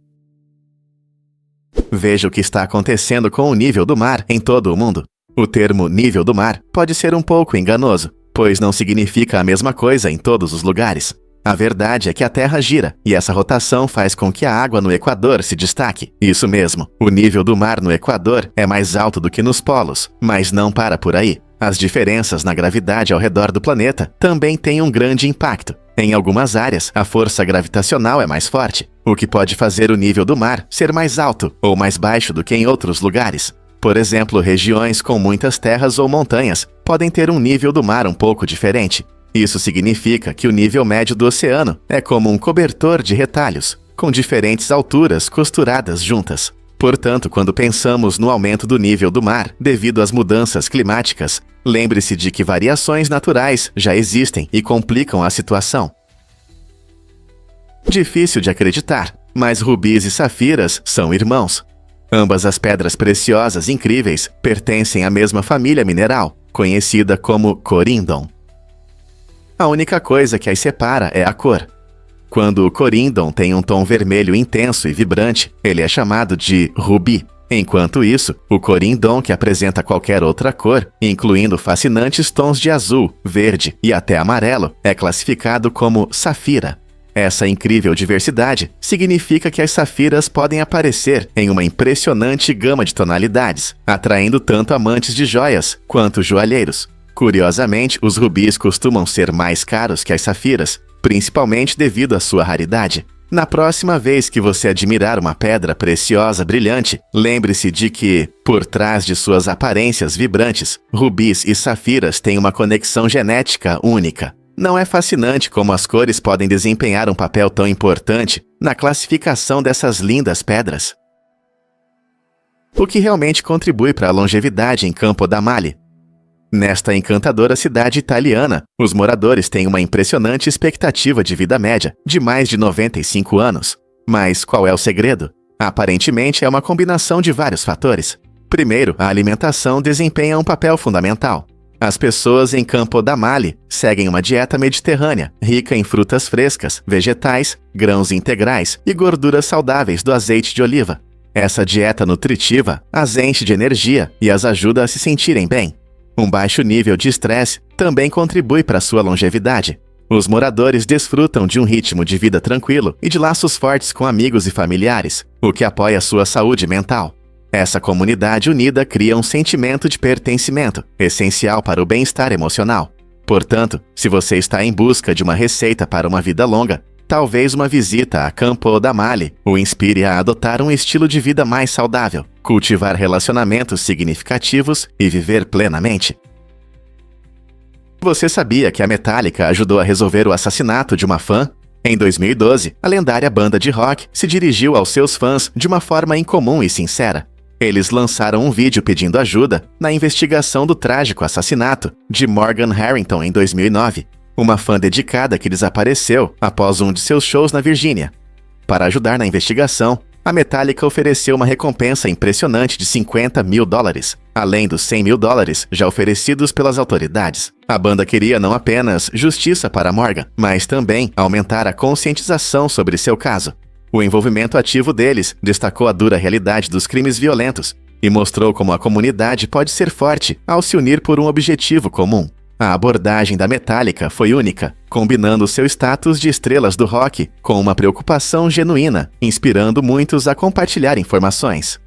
Veja o que está acontecendo com o nível do mar em todo o mundo. O termo nível do mar pode ser um pouco enganoso, pois não significa a mesma coisa em todos os lugares. A verdade é que a Terra gira, e essa rotação faz com que a água no Equador se destaque. Isso mesmo, o nível do mar no Equador é mais alto do que nos polos, mas não para por aí. As diferenças na gravidade ao redor do planeta também têm um grande impacto. Em algumas áreas, a força gravitacional é mais forte, o que pode fazer o nível do mar ser mais alto ou mais baixo do que em outros lugares. Por exemplo, regiões com muitas terras ou montanhas podem ter um nível do mar um pouco diferente. Isso significa que o nível médio do oceano é como um cobertor de retalhos, com diferentes alturas costuradas juntas. Portanto, quando pensamos no aumento do nível do mar devido às mudanças climáticas, lembre-se de que variações naturais já existem e complicam a situação. Difícil de acreditar, mas rubis e safiras são irmãos. Ambas as pedras preciosas incríveis pertencem à mesma família mineral, conhecida como corindon. A única coisa que as separa é a cor. Quando o corindon tem um tom vermelho intenso e vibrante, ele é chamado de rubi. Enquanto isso, o corindon que apresenta qualquer outra cor, incluindo fascinantes tons de azul, verde e até amarelo, é classificado como safira. Essa incrível diversidade significa que as safiras podem aparecer em uma impressionante gama de tonalidades, atraindo tanto amantes de joias quanto joalheiros. Curiosamente, os rubis costumam ser mais caros que as safiras, principalmente devido à sua raridade. Na próxima vez que você admirar uma pedra preciosa brilhante, lembre-se de que, por trás de suas aparências vibrantes, rubis e safiras têm uma conexão genética única. Não é fascinante como as cores podem desempenhar um papel tão importante na classificação dessas lindas pedras? O que realmente contribui para a longevidade em Campo da Male? Nesta encantadora cidade italiana, os moradores têm uma impressionante expectativa de vida média de mais de 95 anos. Mas qual é o segredo? Aparentemente é uma combinação de vários fatores. Primeiro, a alimentação desempenha um papel fundamental. As pessoas em Campo da Mali seguem uma dieta mediterrânea, rica em frutas frescas, vegetais, grãos integrais e gorduras saudáveis do azeite de oliva. Essa dieta nutritiva as enche de energia e as ajuda a se sentirem bem. Um baixo nível de estresse também contribui para sua longevidade. Os moradores desfrutam de um ritmo de vida tranquilo e de laços fortes com amigos e familiares, o que apoia sua saúde mental. Essa comunidade unida cria um sentimento de pertencimento, essencial para o bem-estar emocional. Portanto, se você está em busca de uma receita para uma vida longa, talvez uma visita a Campo da Mali o inspire a adotar um estilo de vida mais saudável, cultivar relacionamentos significativos e viver plenamente. Você sabia que a Metallica ajudou a resolver o assassinato de uma fã? Em 2012, a lendária banda de rock se dirigiu aos seus fãs de uma forma incomum e sincera. Eles lançaram um vídeo pedindo ajuda na investigação do trágico assassinato de Morgan Harrington em 2009, uma fã dedicada que desapareceu após um de seus shows na Virgínia. Para ajudar na investigação, a Metallica ofereceu uma recompensa impressionante de $50 mil, além dos $100 mil já oferecidos pelas autoridades. A banda queria não apenas justiça para Morgan, mas também aumentar a conscientização sobre seu caso. O envolvimento ativo deles destacou a dura realidade dos crimes violentos e mostrou como a comunidade pode ser forte ao se unir por um objetivo comum. A abordagem da Metallica foi única, combinando seu status de estrelas do rock com uma preocupação genuína, inspirando muitos a compartilhar informações.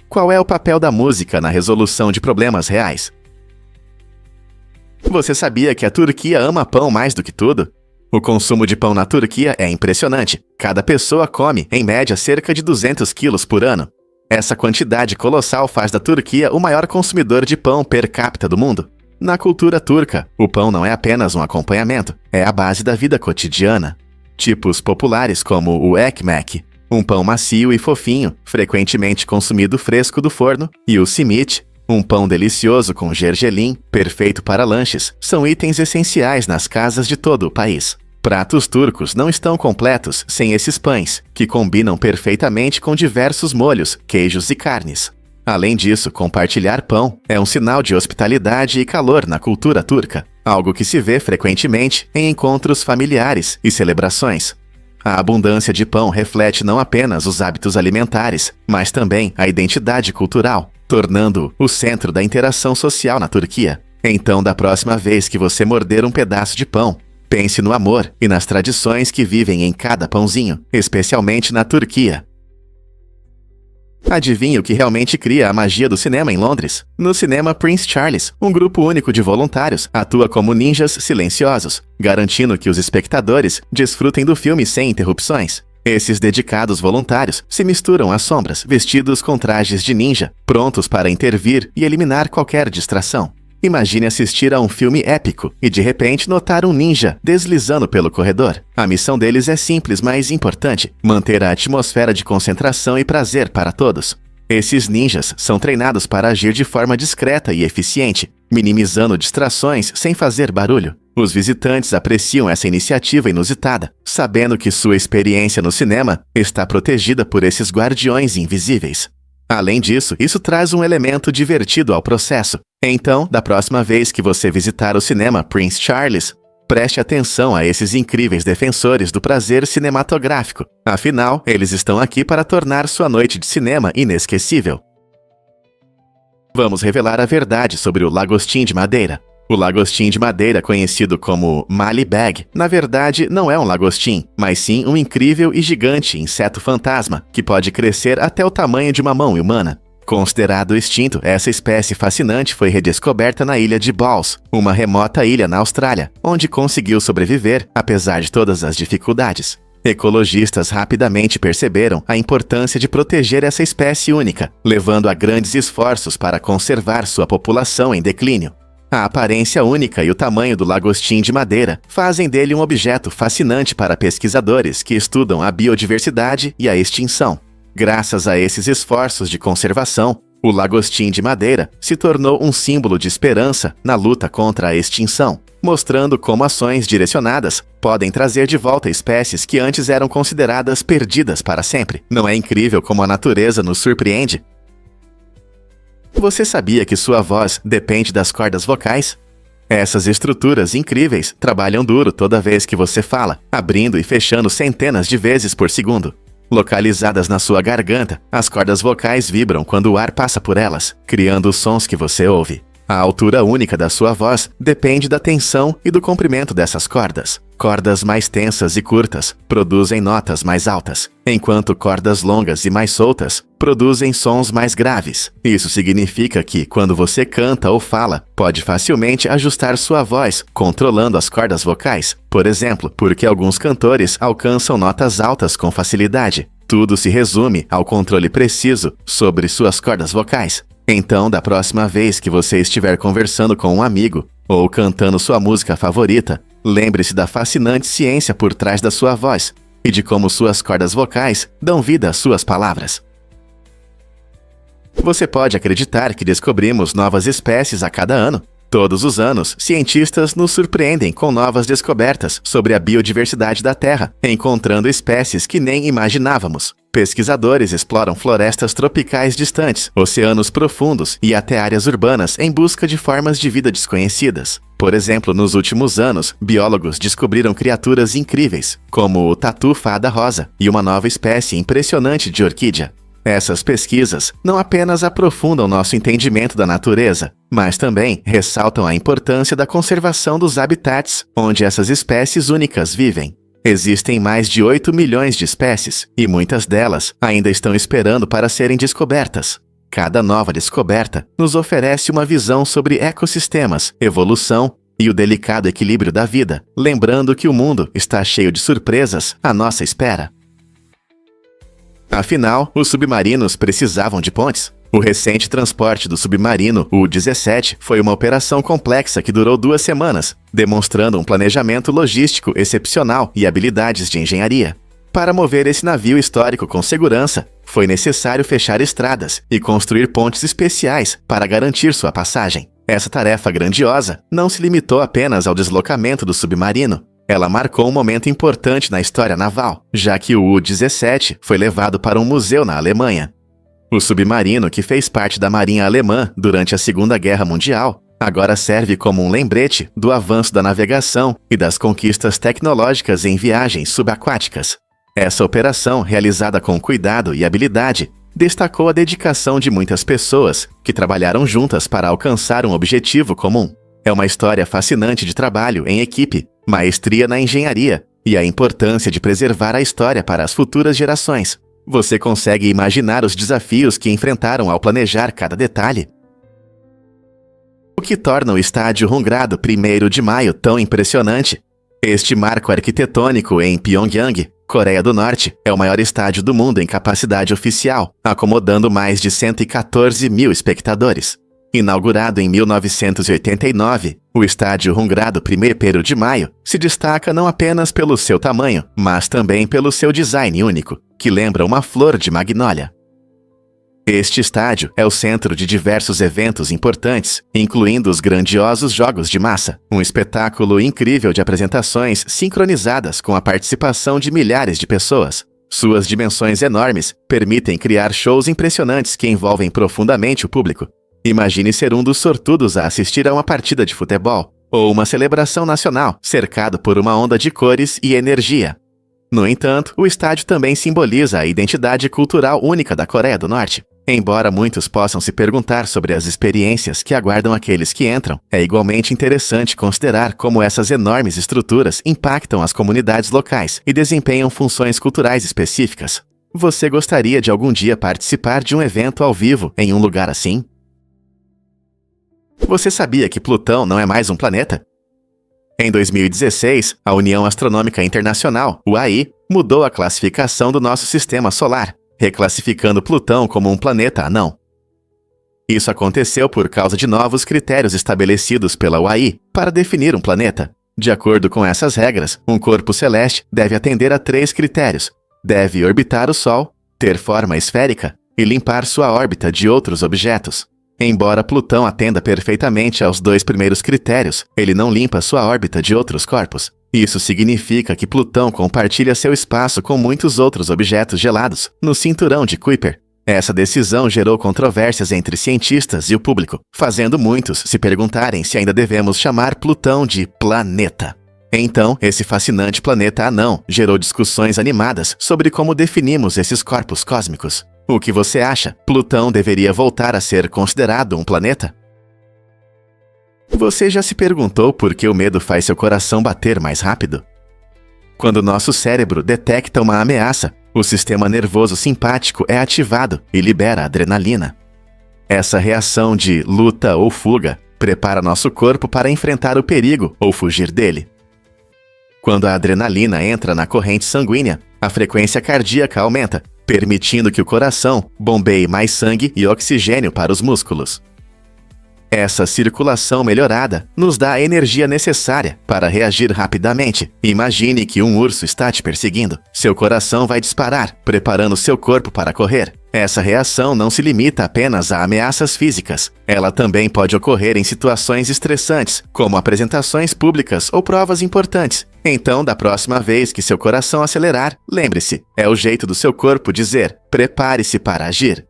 Qual é o papel da música na resolução de problemas reais? Você sabia que a Turquia ama pão mais do que tudo? O consumo de pão na Turquia é impressionante. Cada pessoa come, em média, cerca de 200 quilos por ano. Essa quantidade colossal faz da Turquia o maior consumidor de pão per capita do mundo. Na cultura turca, o pão não é apenas um acompanhamento, é a base da vida cotidiana. Tipos populares como o ekmek, um pão macio e fofinho, frequentemente consumido fresco do forno, e o simit, um pão delicioso com gergelim, perfeito para lanches, são itens essenciais nas casas de todo o país. Pratos turcos não estão completos sem esses pães, que combinam perfeitamente com diversos molhos, queijos e carnes. Além disso, compartilhar pão é um sinal de hospitalidade e calor na cultura turca, algo que se vê frequentemente em encontros familiares e celebrações. A abundância de pão reflete não apenas os hábitos alimentares, mas também a identidade cultural, tornando-o o centro da interação social na Turquia. Então, da próxima vez que você morder um pedaço de pão, pense no amor e nas tradições que vivem em cada pãozinho, especialmente na Turquia. Adivinhe o que realmente cria a magia do cinema em Londres? No cinema Prince Charles, um grupo único de voluntários atua como ninjas silenciosos, garantindo que os espectadores desfrutem do filme sem interrupções. Esses dedicados voluntários se misturam às sombras, vestidos com trajes de ninja, prontos para intervir e eliminar qualquer distração. Imagine assistir a um filme épico e de repente notar um ninja deslizando pelo corredor. A missão deles é simples, mas importante: manter a atmosfera de concentração e prazer para todos. Esses ninjas são treinados para agir de forma discreta e eficiente, minimizando distrações sem fazer barulho. Os visitantes apreciam essa iniciativa inusitada, sabendo que sua experiência no cinema está protegida por esses guardiões invisíveis. Além disso, isso traz um elemento divertido ao processo. Então, da próxima vez que você visitar o cinema Prince Charles, preste atenção a esses incríveis defensores do prazer cinematográfico. Afinal, eles estão aqui para tornar sua noite de cinema inesquecível. Vamos revelar a verdade sobre o lagostim de madeira. O lagostim de madeira, conhecido como Malibag, na verdade não é um lagostim, mas sim um incrível e gigante inseto fantasma, que pode crescer até o tamanho de uma mão humana. Considerado extinto, essa espécie fascinante foi redescoberta na ilha de Balls, uma remota ilha na Austrália, onde conseguiu sobreviver, apesar de todas as dificuldades. Ecologistas rapidamente perceberam a importância de proteger essa espécie única, levando a grandes esforços para conservar sua população em declínio. A aparência única e o tamanho do lagostim de madeira fazem dele um objeto fascinante para pesquisadores que estudam a biodiversidade e a extinção. Graças a esses esforços de conservação, O lagostim de madeira se tornou um símbolo de esperança na luta contra a extinção, mostrando como ações direcionadas podem trazer de volta espécies que antes eram consideradas perdidas para sempre. Não é incrível como a natureza nos surpreende? Você sabia que sua voz depende das cordas vocais? Essas estruturas incríveis trabalham duro toda vez que você fala, abrindo e fechando centenas de vezes por segundo. Localizadas na sua garganta, as cordas vocais vibram quando o ar passa por elas, criando os sons que você ouve. A altura única da sua voz depende da tensão e do comprimento dessas cordas. Cordas mais tensas e curtas produzem notas mais altas, enquanto cordas longas e mais soltas produzem sons mais graves. Isso significa que, quando você canta ou fala, pode facilmente ajustar sua voz, controlando as cordas vocais. Por exemplo, porque alguns cantores alcançam notas altas com facilidade. Tudo se resume ao controle preciso sobre suas cordas vocais. Então, da próxima vez que você estiver conversando com um amigo ou cantando sua música favorita, lembre-se da fascinante ciência por trás da sua voz e de como suas cordas vocais dão vida às suas palavras. Você pode acreditar que descobrimos novas espécies a cada ano? Todos os anos, cientistas nos surpreendem com novas descobertas sobre a biodiversidade da Terra, encontrando espécies que nem imaginávamos. Pesquisadores exploram florestas tropicais distantes, oceanos profundos e até áreas urbanas em busca de formas de vida desconhecidas. Por exemplo, nos últimos anos, biólogos descobriram criaturas incríveis, como o tatu-fada rosa e uma nova espécie impressionante de orquídea. Essas pesquisas não apenas aprofundam nosso entendimento da natureza, mas também ressaltam a importância da conservação dos habitats onde essas espécies únicas vivem. Existem mais de 8 milhões de espécies, e muitas delas ainda estão esperando para serem descobertas. Cada nova descoberta nos oferece uma visão sobre ecossistemas, evolução e o delicado equilíbrio da vida, lembrando que o mundo está cheio de surpresas à nossa espera. Afinal, os submarinos precisavam de pontes. O recente transporte do submarino U-17 foi uma operação complexa que durou 2 semanas, demonstrando um planejamento logístico excepcional e habilidades de engenharia. Para mover esse navio histórico com segurança, foi necessário fechar estradas e construir pontes especiais para garantir sua passagem. Essa tarefa grandiosa não se limitou apenas ao deslocamento do submarino. Ela marcou um momento importante na história naval, já que o U-17 foi levado para um museu na Alemanha. O submarino, que fez parte da Marinha Alemã durante a Segunda Guerra Mundial, agora serve como um lembrete do avanço da navegação e das conquistas tecnológicas em viagens subaquáticas. Essa operação, realizada com cuidado e habilidade, destacou a dedicação de muitas pessoas que trabalharam juntas para alcançar um objetivo comum. É uma história fascinante de trabalho em equipe, maestria na engenharia e a importância de preservar a história para as futuras gerações. Você consegue imaginar os desafios que enfrentaram ao planejar cada detalhe? O que torna o estádio Rungrado 1º de Maio tão impressionante? Este marco arquitetônico em Pyongyang, Coreia do Norte, é o maior estádio do mundo em capacidade oficial, acomodando mais de 114 mil espectadores. Inaugurado em 1989, o estádio Rungrado 1º de Maio se destaca não apenas pelo seu tamanho, mas também pelo seu design único, que lembra uma flor de magnólia. Este estádio é o centro de diversos eventos importantes, incluindo os grandiosos Jogos de Massa, um espetáculo incrível de apresentações sincronizadas com a participação de milhares de pessoas. Suas dimensões enormes permitem criar shows impressionantes que envolvem profundamente o público. Imagine ser um dos sortudos a assistir a uma partida de futebol ou uma celebração nacional, cercado por uma onda de cores e energia. No entanto, o estádio também simboliza a identidade cultural única da Coreia do Norte. Embora muitos possam se perguntar sobre as experiências que aguardam aqueles que entram, é igualmente interessante considerar como essas enormes estruturas impactam as comunidades locais e desempenham funções culturais específicas. Você gostaria de algum dia participar de um evento ao vivo em um lugar assim? Você sabia que Plutão não é mais um planeta? Em 2016, a União Astronômica Internacional, UAI, mudou a classificação do nosso sistema solar, reclassificando Plutão como um planeta anão. Isso aconteceu por causa de novos critérios estabelecidos pela UAI para definir um planeta. De acordo com essas regras, um corpo celeste deve atender a 3 critérios: deve orbitar o Sol, ter forma esférica e limpar sua órbita de outros objetos. Embora Plutão atenda perfeitamente aos 2 primeiros critérios, ele não limpa sua órbita de outros corpos. Isso significa que Plutão compartilha seu espaço com muitos outros objetos gelados no cinturão de Kuiper. Essa decisão gerou controvérsias entre cientistas e o público, fazendo muitos se perguntarem se ainda devemos chamar Plutão de planeta. Então, esse fascinante planeta anão gerou discussões animadas sobre como definimos esses corpos cósmicos. O que você acha? Plutão deveria voltar a ser considerado um planeta? Você já se perguntou por que o medo faz seu coração bater mais rápido? Quando nosso cérebro detecta uma ameaça, o sistema nervoso simpático é ativado e libera adrenalina. Essa reação de luta ou fuga prepara nosso corpo para enfrentar o perigo ou fugir dele. Quando a adrenalina entra na corrente sanguínea, a frequência cardíaca aumenta, permitindo que o coração bombeie mais sangue e oxigênio para os músculos. Essa circulação melhorada nos dá a energia necessária para reagir rapidamente. Imagine que um urso está te perseguindo. Seu coração vai disparar, preparando seu corpo para correr. Essa reação não se limita apenas a ameaças físicas. Ela também pode ocorrer em situações estressantes, como apresentações públicas ou provas importantes. Então, da próxima vez que seu coração acelerar, lembre-se, é o jeito do seu corpo dizer: prepare-se para agir.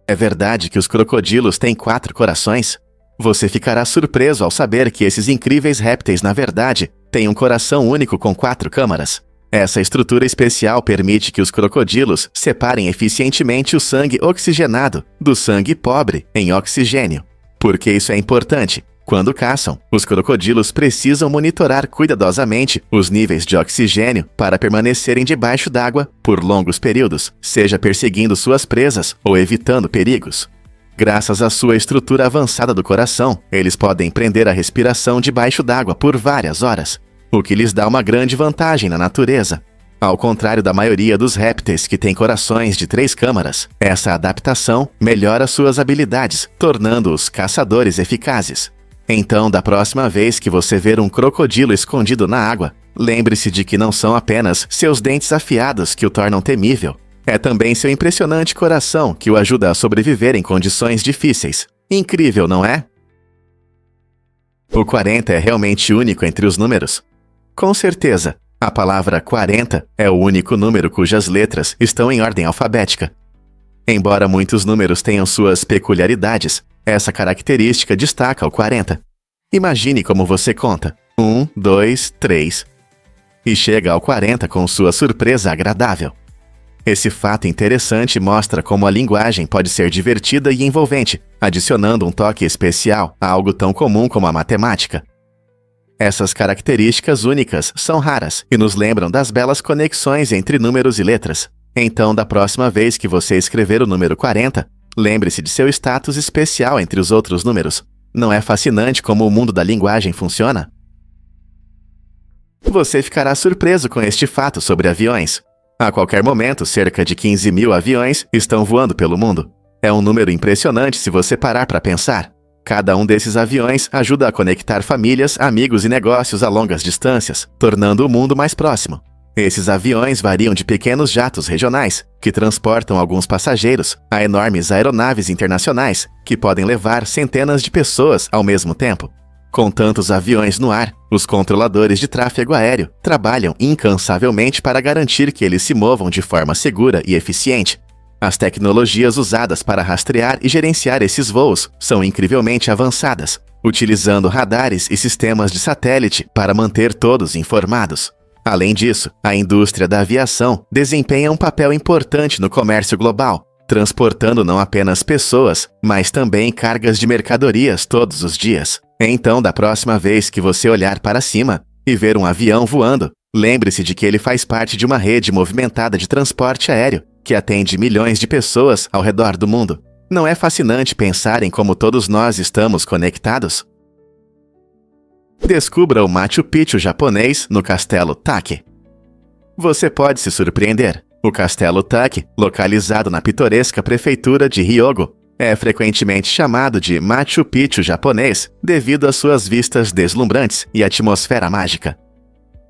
É verdade que os crocodilos têm 4 corações? Você ficará surpreso ao saber que esses incríveis répteis, na verdade, têm um coração único com 4 câmaras. Essa estrutura especial permite que os crocodilos separem eficientemente o sangue oxigenado do sangue pobre em oxigênio. Por que isso é importante? Quando caçam, os crocodilos precisam monitorar cuidadosamente os níveis de oxigênio para permanecerem debaixo d'água por longos períodos, seja perseguindo suas presas ou evitando perigos. Graças à sua estrutura avançada do coração, eles podem prender a respiração debaixo d'água por várias horas, o que lhes dá uma grande vantagem na natureza. Ao contrário da maioria dos répteis que têm corações de 3 câmaras, essa adaptação melhora suas habilidades, tornando-os caçadores eficazes. Então, da próxima vez que você ver um crocodilo escondido na água, lembre-se de que não são apenas seus dentes afiados que o tornam temível. É também seu impressionante coração que o ajuda a sobreviver em condições difíceis. Incrível, não é? O 40 é realmente único entre os números? Com certeza, a palavra 40 é o único número cujas letras estão em ordem alfabética. Embora muitos números tenham suas peculiaridades, essa característica destaca o 40. Imagine como você conta: 1, 2, 3. E chega ao 40 com sua surpresa agradável. Esse fato interessante mostra como a linguagem pode ser divertida e envolvente, adicionando um toque especial a algo tão comum como a matemática. Essas características únicas são raras e nos lembram das belas conexões entre números e letras. Então, da próxima vez que você escrever o número 40, lembre-se de seu status especial entre os outros números. Não é fascinante como o mundo da linguagem funciona? Você ficará surpreso com este fato sobre aviões. A qualquer momento, cerca de 15.000 aviões estão voando pelo mundo. É um número impressionante se você parar para pensar. Cada um desses aviões ajuda a conectar famílias, amigos e negócios a longas distâncias, tornando o mundo mais próximo. Esses aviões variam de pequenos jatos regionais, que transportam alguns passageiros, a enormes aeronaves internacionais, que podem levar centenas de pessoas ao mesmo tempo. Com tantos aviões no ar, os controladores de tráfego aéreo trabalham incansavelmente para garantir que eles se movam de forma segura e eficiente. As tecnologias usadas para rastrear e gerenciar esses voos são incrivelmente avançadas, utilizando radares e sistemas de satélite para manter todos informados. Além disso, a indústria da aviação desempenha um papel importante no comércio global, transportando não apenas pessoas, mas também cargas de mercadorias todos os dias. Então, da próxima vez que você olhar para cima e ver um avião voando, lembre-se de que ele faz parte de uma rede movimentada de transporte aéreo que atende milhões de pessoas ao redor do mundo. Não é fascinante pensar em como todos nós estamos conectados? Descubra o Machu Picchu japonês no Castelo Take. Você pode se surpreender. O Castelo Take, localizado na pitoresca prefeitura de Hyogo, é frequentemente chamado de Machu Picchu japonês devido às suas vistas deslumbrantes e atmosfera mágica.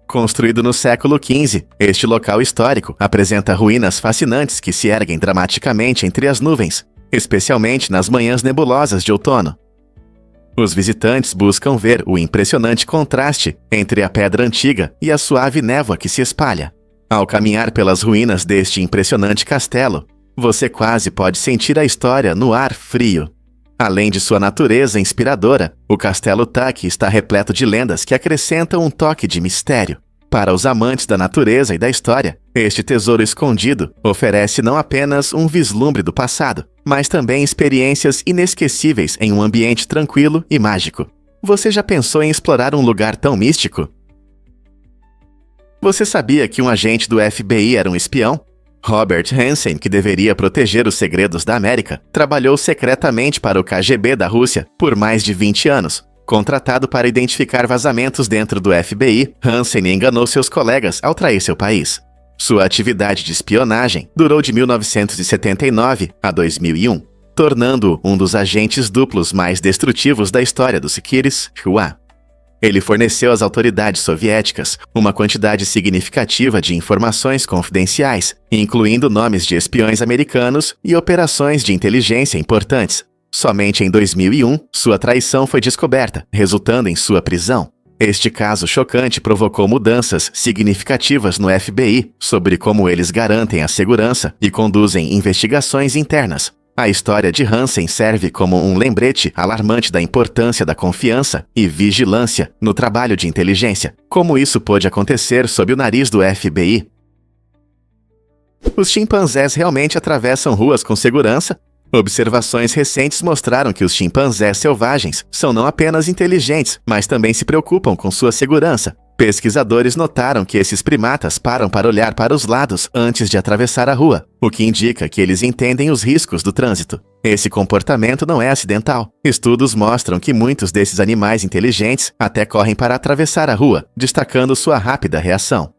Construído no século XV, este local histórico apresenta ruínas fascinantes que se erguem dramaticamente entre as nuvens, especialmente nas manhãs nebulosas de outono. Os visitantes buscam ver o impressionante contraste entre a pedra antiga e a suave névoa que se espalha. Ao caminhar pelas ruínas deste impressionante castelo, você quase pode sentir a história no ar frio. Além de sua natureza inspiradora, o Castelo Tuck está repleto de lendas que acrescentam um toque de mistério. Para os amantes da natureza e da história, este tesouro escondido oferece não apenas um vislumbre do passado, mas também experiências inesquecíveis em um ambiente tranquilo e mágico. Você já pensou em explorar um lugar tão místico? Você sabia que um agente do FBI era um espião? Robert Hansen, que deveria proteger os segredos da América, trabalhou secretamente para o KGB da Rússia por mais de 20 anos. Contratado para identificar vazamentos dentro do FBI, Hansen enganou seus colegas ao trair seu país. Sua atividade de espionagem durou de 1979 a 2001, tornando-o um dos agentes duplos mais destrutivos da história do Securities-Hua. Ele forneceu às autoridades soviéticas uma quantidade significativa de informações confidenciais, incluindo nomes de espiões americanos e operações de inteligência importantes. Somente em 2001, sua traição foi descoberta, resultando em sua prisão. Este caso chocante provocou mudanças significativas no FBI sobre como eles garantem a segurança e conduzem investigações internas. A história de Hansen serve como um lembrete alarmante da importância da confiança e vigilância no trabalho de inteligência. Como isso pôde acontecer sob o nariz do FBI? Os chimpanzés realmente atravessam ruas com segurança? Observações recentes mostraram que os chimpanzés selvagens são não apenas inteligentes, mas também se preocupam com sua segurança. Pesquisadores notaram que esses primatas param para olhar para os lados antes de atravessar a rua, o que indica que eles entendem os riscos do trânsito. Esse comportamento não é acidental. Estudos mostram que muitos desses animais inteligentes até correm para atravessar a rua, destacando sua rápida reação.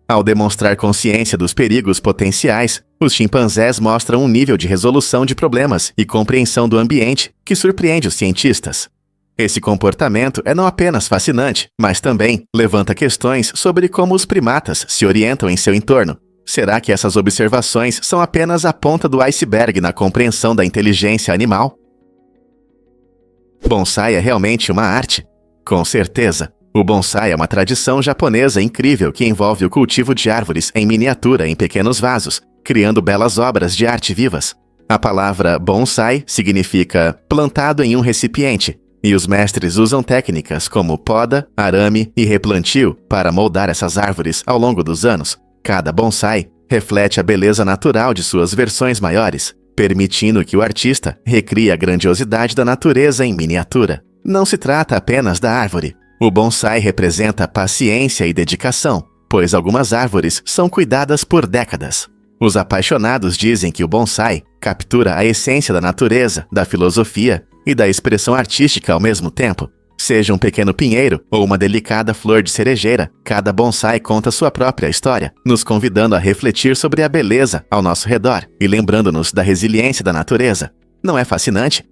Ao demonstrar consciência dos perigos potenciais, os chimpanzés mostram um nível de resolução de problemas e compreensão do ambiente que surpreende os cientistas. Esse comportamento é não apenas fascinante, mas também levanta questões sobre como os primatas se orientam em seu entorno. Será que essas observações são apenas a ponta do iceberg na compreensão da inteligência animal? Bonsai é realmente uma arte? Com certeza. O bonsai é uma tradição japonesa incrível que envolve o cultivo de árvores em miniatura em pequenos vasos, criando belas obras de arte vivas. A palavra bonsai significa plantado em um recipiente, e os mestres usam técnicas como poda, arame e replantio para moldar essas árvores ao longo dos anos. Cada bonsai reflete a beleza natural de suas versões maiores, permitindo que o artista recrie a grandiosidade da natureza em miniatura. Não se trata apenas da árvore. O bonsai representa paciência e dedicação, pois algumas árvores são cuidadas por décadas. Os apaixonados dizem que o bonsai captura a essência da natureza, da filosofia e da expressão artística ao mesmo tempo. Seja um pequeno pinheiro ou uma delicada flor de cerejeira, cada bonsai conta sua própria história, nos convidando a refletir sobre a beleza ao nosso redor e lembrando-nos da resiliência da natureza. Não é fascinante?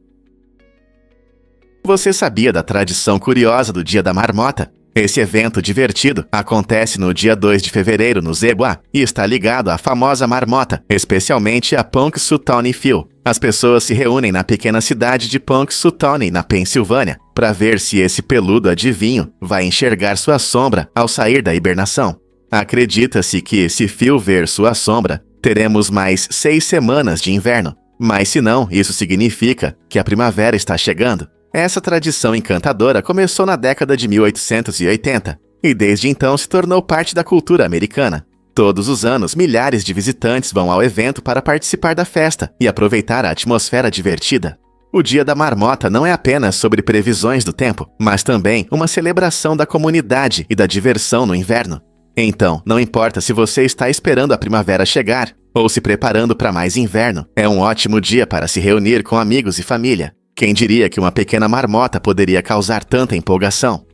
Você sabia da tradição curiosa do Dia da Marmota? Esse evento divertido acontece no dia 2 de fevereiro no Zebua e está ligado à famosa marmota, especialmente a Punxsutawney Phil. As pessoas se reúnem na pequena cidade de Punxsutawney, na Pensilvânia, para ver se esse peludo adivinho vai enxergar sua sombra ao sair da hibernação. Acredita-se que, se Phil ver sua sombra, teremos mais 6 semanas de inverno. Mas se não, isso significa que a primavera está chegando. Essa tradição encantadora começou na década de 1880 e desde então se tornou parte da cultura americana. Todos os anos, milhares de visitantes vão ao evento para participar da festa e aproveitar a atmosfera divertida. O Dia da Marmota não é apenas sobre previsões do tempo, mas também uma celebração da comunidade e da diversão no inverno. Então, não importa se você está esperando a primavera chegar ou se preparando para mais inverno, é um ótimo dia para se reunir com amigos e família. Quem diria que uma pequena marmota poderia causar tanta empolgação?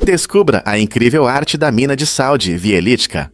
Descubra a incrível arte da mina de sal de Wieliczka.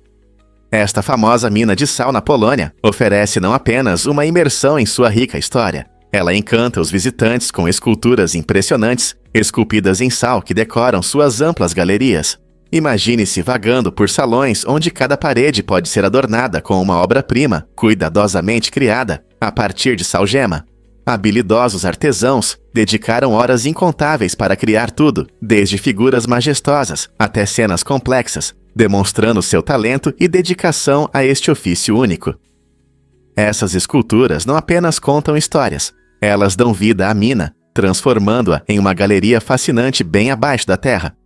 Esta famosa mina de sal na Polônia oferece não apenas uma imersão em sua rica história, Ela encanta os visitantes com esculturas impressionantes, esculpidas em sal que decoram suas amplas galerias. Imagine-se vagando por salões onde cada parede pode ser adornada com uma obra-prima, cuidadosamente criada, a partir de salgema. Habilidosos artesãos dedicaram horas incontáveis para criar tudo, desde figuras majestosas até cenas complexas, demonstrando seu talento e dedicação a este ofício único. Essas esculturas não apenas contam histórias, elas dão vida à mina, transformando-a em uma galeria fascinante bem abaixo da terra.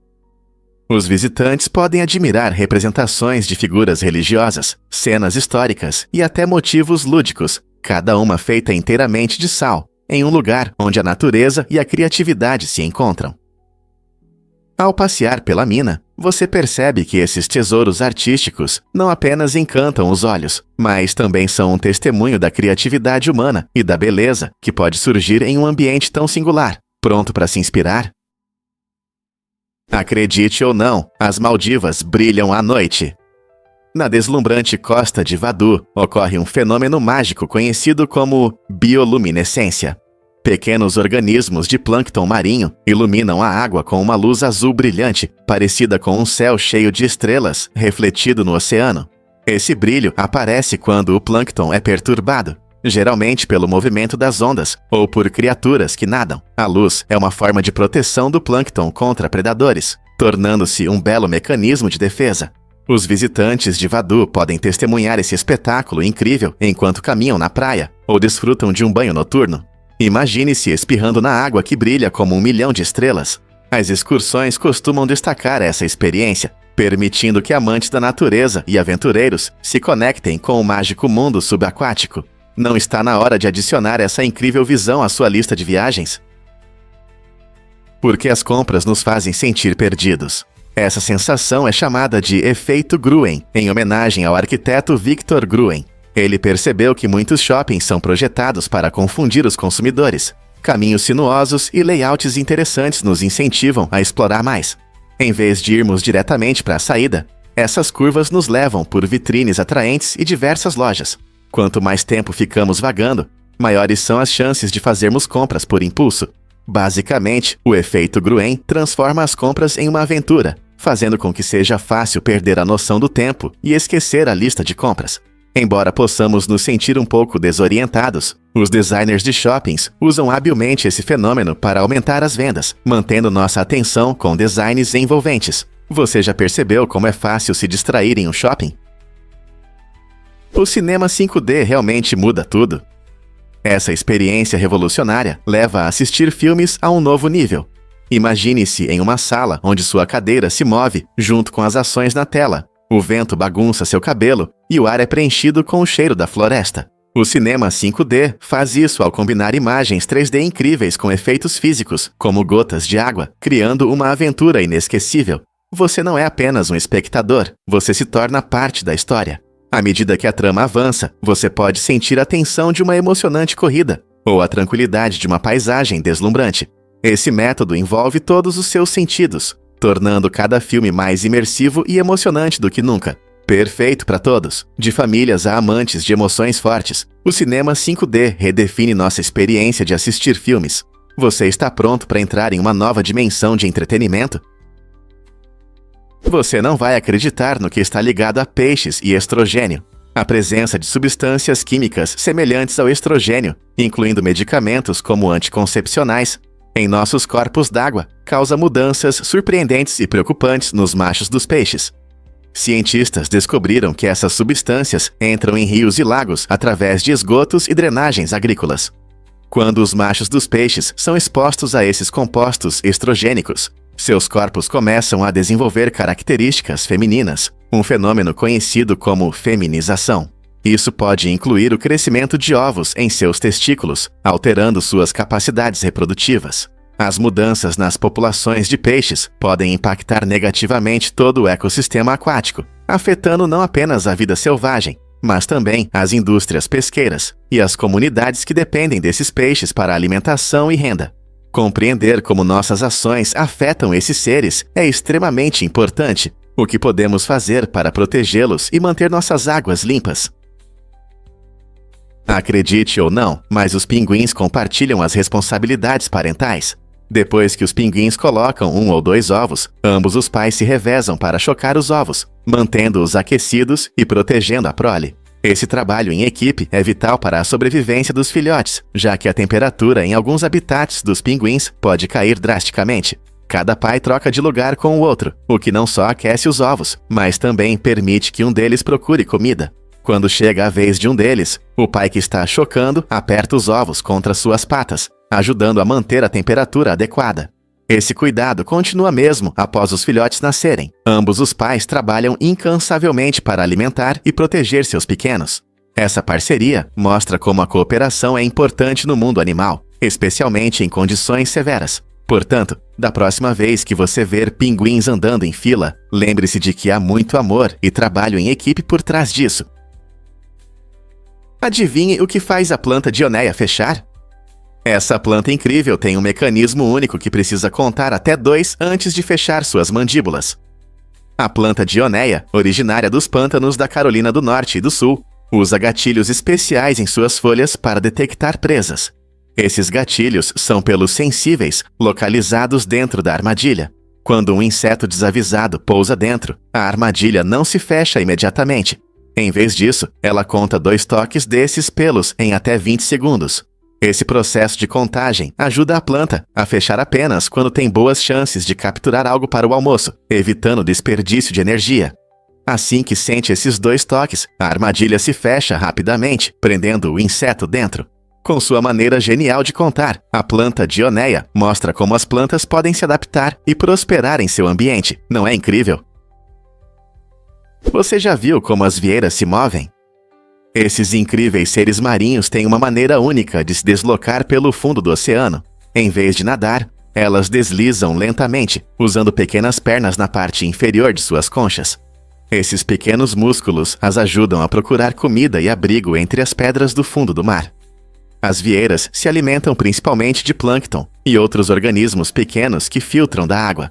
Os visitantes podem admirar representações de figuras religiosas, cenas históricas e até motivos lúdicos, cada uma feita inteiramente de sal, em um lugar onde a natureza e a criatividade se encontram. Ao passear pela mina, você percebe que esses tesouros artísticos não apenas encantam os olhos, mas também são um testemunho da criatividade humana e da beleza que pode surgir em um ambiente tão singular. Pronto para se inspirar? Acredite ou não, as Maldivas brilham à noite. Na deslumbrante costa de Vadu, ocorre um fenômeno mágico conhecido como bioluminescência. Pequenos organismos de plâncton marinho iluminam a água com uma luz azul brilhante, parecida com um céu cheio de estrelas refletido no oceano. Esse brilho aparece quando o plâncton é perturbado, geralmente pelo movimento das ondas ou por criaturas que nadam. A luz é uma forma de proteção do plâncton contra predadores, tornando-se um belo mecanismo de defesa. Os visitantes de Vadu podem testemunhar esse espetáculo incrível enquanto caminham na praia ou desfrutam de um banho noturno. Imagine-se espirrando na água que brilha como 1 milhão de estrelas. As excursões costumam destacar essa experiência, permitindo que amantes da natureza e aventureiros se conectem com o mágico mundo subaquático. Não está na hora de adicionar essa incrível visão à sua lista de viagens? Porque as compras nos fazem sentir perdidos. Essa sensação é chamada de efeito Gruen, em homenagem ao arquiteto Victor Gruen. Ele percebeu que muitos shoppings são projetados para confundir os consumidores. Caminhos sinuosos e layouts interessantes nos incentivam a explorar mais. Em vez de irmos diretamente para a saída, essas curvas nos levam por vitrines atraentes e diversas lojas. Quanto mais tempo ficamos vagando, maiores são as chances de fazermos compras por impulso. Basicamente, o efeito Gruen transforma as compras em uma aventura, fazendo com que seja fácil perder a noção do tempo e esquecer a lista de compras. Embora possamos nos sentir um pouco desorientados, os designers de shoppings usam habilmente esse fenômeno para aumentar as vendas, mantendo nossa atenção com designs envolventes. Você já percebeu como é fácil se distrair em um shopping? O cinema 5D realmente muda tudo. Essa experiência revolucionária leva a assistir filmes a um novo nível. Imagine-se em uma sala onde sua cadeira se move junto com as ações na tela. O vento bagunça seu cabelo e o ar é preenchido com o cheiro da floresta. O cinema 5D faz isso ao combinar imagens 3D incríveis com efeitos físicos, como gotas de água, criando uma aventura inesquecível. Você não é apenas um espectador, você se torna parte da história. À medida que a trama avança, você pode sentir a tensão de uma emocionante corrida, ou a tranquilidade de uma paisagem deslumbrante. Esse método envolve todos os seus sentidos, tornando cada filme mais imersivo e emocionante do que nunca. Perfeito para todos, de famílias a amantes de emoções fortes. O cinema 5D redefine nossa experiência de assistir filmes. Você está pronto para entrar em uma nova dimensão de entretenimento? Você não vai acreditar no que está ligado a peixes e estrogênio. A presença de substâncias químicas semelhantes ao estrogênio, incluindo medicamentos como anticoncepcionais, em nossos corpos d'água, causa mudanças surpreendentes e preocupantes nos machos dos peixes. Cientistas descobriram que essas substâncias entram em rios e lagos através de esgotos e drenagens agrícolas. Quando os machos dos peixes são expostos a esses compostos estrogênicos, seus corpos começam a desenvolver características femininas, um fenômeno conhecido como feminização. Isso pode incluir o crescimento de ovos em seus testículos, alterando suas capacidades reprodutivas. As mudanças nas populações de peixes podem impactar negativamente todo o ecossistema aquático, afetando não apenas a vida selvagem, mas também as indústrias pesqueiras e as comunidades que dependem desses peixes para alimentação e renda. Compreender como nossas ações afetam esses seres é extremamente importante. O que podemos fazer para protegê-los e manter nossas águas limpas? Acredite ou não, mas os pinguins compartilham as responsabilidades parentais. Depois que os pinguins colocam 1 ou 2 ovos, ambos os pais se revezam para chocar os ovos, mantendo-os aquecidos e protegendo a prole. Esse trabalho em equipe é vital para a sobrevivência dos filhotes, já que a temperatura em alguns habitats dos pinguins pode cair drasticamente. Cada pai troca de lugar com o outro, o que não só aquece os ovos, mas também permite que um deles procure comida. Quando chega a vez de um deles, o pai que está chocando aperta os ovos contra suas patas, ajudando a manter a temperatura adequada. Esse cuidado continua mesmo após os filhotes nascerem. Ambos os pais trabalham incansavelmente para alimentar e proteger seus pequenos. Essa parceria mostra como a cooperação é importante no mundo animal, especialmente em condições severas. Portanto, da próxima vez que você ver pinguins andando em fila, lembre-se de que há muito amor e trabalho em equipe por trás disso. Adivinhe o que faz a planta Dioneia fechar? Essa planta incrível tem um mecanismo único que precisa contar até 2 antes de fechar suas mandíbulas. A planta Dioneia, originária dos pântanos da Carolina do Norte e do Sul, usa gatilhos especiais em suas folhas para detectar presas. Esses gatilhos são pelos sensíveis, localizados dentro da armadilha. Quando um inseto desavisado pousa dentro, a armadilha não se fecha imediatamente. Em vez disso, ela conta 2 toques desses pelos em até 20 segundos. Esse processo de contagem ajuda a planta a fechar apenas quando tem boas chances de capturar algo para o almoço, evitando desperdício de energia. Assim que sente esses 2 toques, a armadilha se fecha rapidamente, prendendo o inseto dentro. Com sua maneira genial de contar, a planta Dioneia mostra como as plantas podem se adaptar e prosperar em seu ambiente. Não é incrível? Você já viu como as vieiras se movem? Esses incríveis seres marinhos têm uma maneira única de se deslocar pelo fundo do oceano. Em vez de nadar, elas deslizam lentamente, usando pequenas pernas na parte inferior de suas conchas. Esses pequenos músculos as ajudam a procurar comida e abrigo entre as pedras do fundo do mar. As vieiras se alimentam principalmente de plâncton e outros organismos pequenos que filtram da água.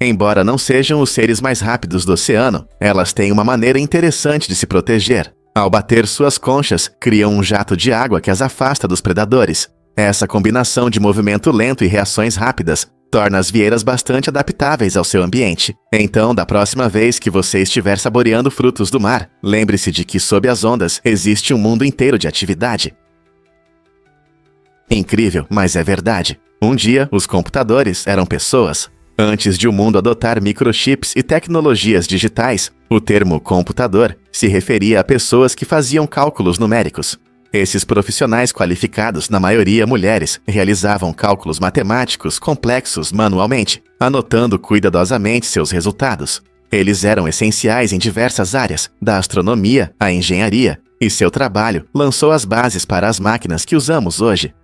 Embora não sejam os seres mais rápidos do oceano, elas têm uma maneira interessante de se proteger. Ao bater suas conchas, criam um jato de água que as afasta dos predadores. Essa combinação de movimento lento e reações rápidas torna as vieiras bastante adaptáveis ao seu ambiente. Então, da próxima vez que você estiver saboreando frutos do mar, lembre-se de que sob as ondas existe um mundo inteiro de atividade. Incrível, mas é verdade. Um dia, os computadores eram pessoas. Antes de o mundo adotar microchips e tecnologias digitais, o termo computador se referia a pessoas que faziam cálculos numéricos. Esses profissionais qualificados, na maioria mulheres, realizavam cálculos matemáticos complexos manualmente, anotando cuidadosamente seus resultados. Eles eram essenciais em diversas áreas, da astronomia à engenharia, e seu trabalho lançou as bases para as máquinas que usamos hoje.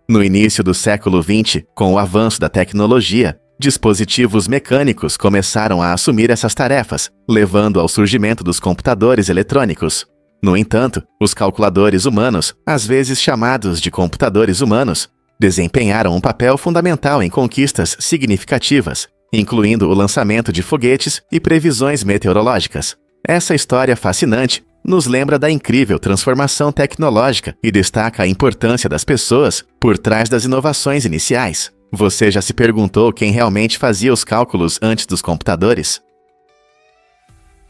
No início do século XX, com o avanço da tecnologia, dispositivos mecânicos começaram a assumir essas tarefas, levando ao surgimento dos computadores eletrônicos. No entanto, os calculadores humanos, às vezes chamados de computadores humanos, desempenharam um papel fundamental em conquistas significativas, incluindo o lançamento de foguetes e previsões meteorológicas. Essa história fascinante nos lembra da incrível transformação tecnológica e destaca a importância das pessoas por trás das inovações iniciais. Você já se perguntou quem realmente fazia os cálculos antes dos computadores?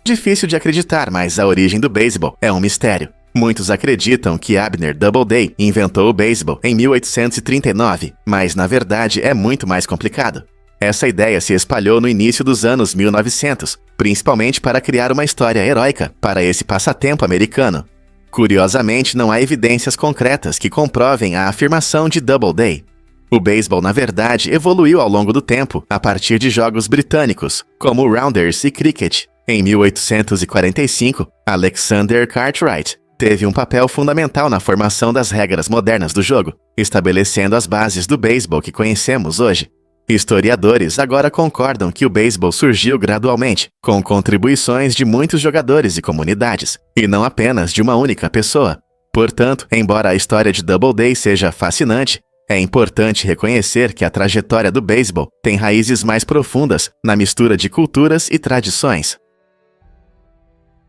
Difícil de acreditar, mas a origem do beisebol é um mistério. Muitos acreditam que Abner Doubleday inventou o beisebol em 1839, mas na verdade é muito mais complicado. Essa ideia se espalhou no início dos anos 1900, principalmente para criar uma história heróica para esse passatempo americano. Curiosamente, não há evidências concretas que comprovem a afirmação de Doubleday. O beisebol, na verdade, evoluiu ao longo do tempo a partir de jogos britânicos, como o Rounders e Cricket. Em 1845, Alexander Cartwright teve um papel fundamental na formação das regras modernas do jogo, estabelecendo as bases do beisebol que conhecemos hoje. Historiadores agora concordam que o beisebol surgiu gradualmente, com contribuições de muitos jogadores e comunidades, e não apenas de uma única pessoa. Portanto, embora a história de Doubleday seja fascinante, é importante reconhecer que a trajetória do beisebol tem raízes mais profundas na mistura de culturas e tradições.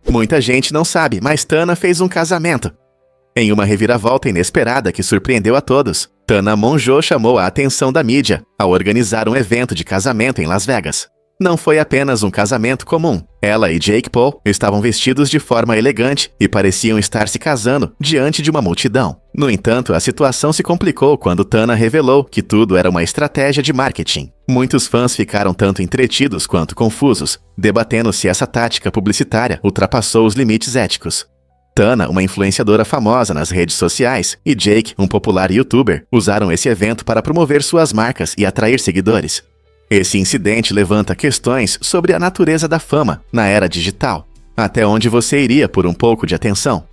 Muita gente não sabe, mas Tana fez um casamento. Em uma reviravolta inesperada que surpreendeu a todos, Tana Mongeau chamou a atenção da mídia ao organizar um evento de casamento em Las Vegas. Não foi apenas um casamento comum. Ela e Jake Paul estavam vestidos de forma elegante e pareciam estar se casando diante de uma multidão. No entanto, a situação se complicou quando Tana revelou que tudo era uma estratégia de marketing. Muitos fãs ficaram tanto entretidos quanto confusos, debatendo se essa tática publicitária ultrapassou os limites éticos. Tana, uma influenciadora famosa nas redes sociais, e Jake, um popular youtuber, usaram esse evento para promover suas marcas e atrair seguidores. Esse incidente levanta questões sobre a natureza da fama na era digital. Até onde você iria por um pouco de atenção?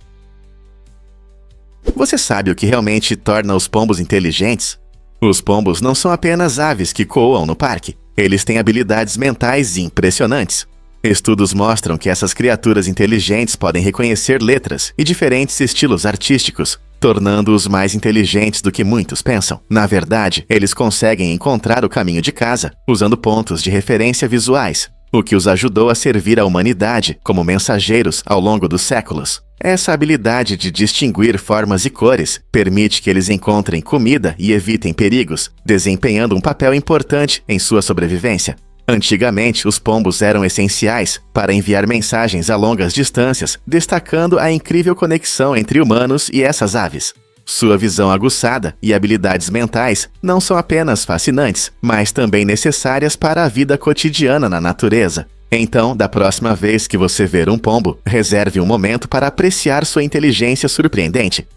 Você sabe o que realmente torna os pombos inteligentes? Os pombos não são apenas aves que voam no parque. Eles têm habilidades mentais impressionantes. Estudos mostram que essas criaturas inteligentes podem reconhecer letras e diferentes estilos artísticos, tornando-os mais inteligentes do que muitos pensam. Na verdade, eles conseguem encontrar o caminho de casa, usando pontos de referência visuais, o que os ajudou a servir à humanidade como mensageiros ao longo dos séculos. Essa habilidade de distinguir formas e cores permite que eles encontrem comida e evitem perigos, desempenhando um papel importante em sua sobrevivência. Antigamente, os pombos eram essenciais para enviar mensagens a longas distâncias, destacando a incrível conexão entre humanos e essas aves. Sua visão aguçada e habilidades mentais não são apenas fascinantes, mas também necessárias para a vida cotidiana na natureza. Então, da próxima vez que você ver um pombo, reserve um momento para apreciar sua inteligência surpreendente.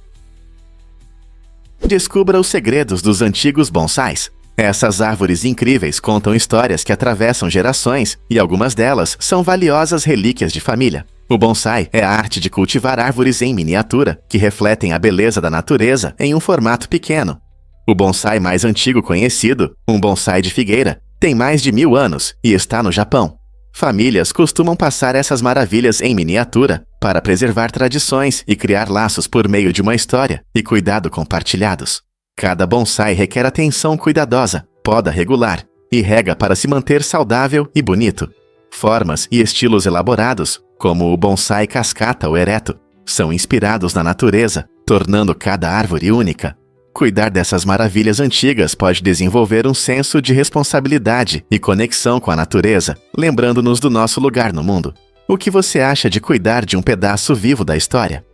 Descubra os segredos dos antigos bonsais. Essas árvores incríveis contam histórias que atravessam gerações e algumas delas são valiosas relíquias de família. O bonsai é a arte de cultivar árvores em miniatura que refletem a beleza da natureza em um formato pequeno. O bonsai mais antigo conhecido, um bonsai de figueira, tem mais de 1000 anos e está no Japão. Famílias costumam passar essas maravilhas em miniatura para preservar tradições e criar laços por meio de uma história e cuidado compartilhados. Cada bonsai requer atenção cuidadosa, poda regular e rega para se manter saudável e bonito. Formas e estilos elaborados, como o bonsai cascata ou ereto, são inspirados na natureza, tornando cada árvore única. Cuidar dessas maravilhas antigas pode desenvolver um senso de responsabilidade e conexão com a natureza, lembrando-nos do nosso lugar no mundo. O que você acha de cuidar de um pedaço vivo da história?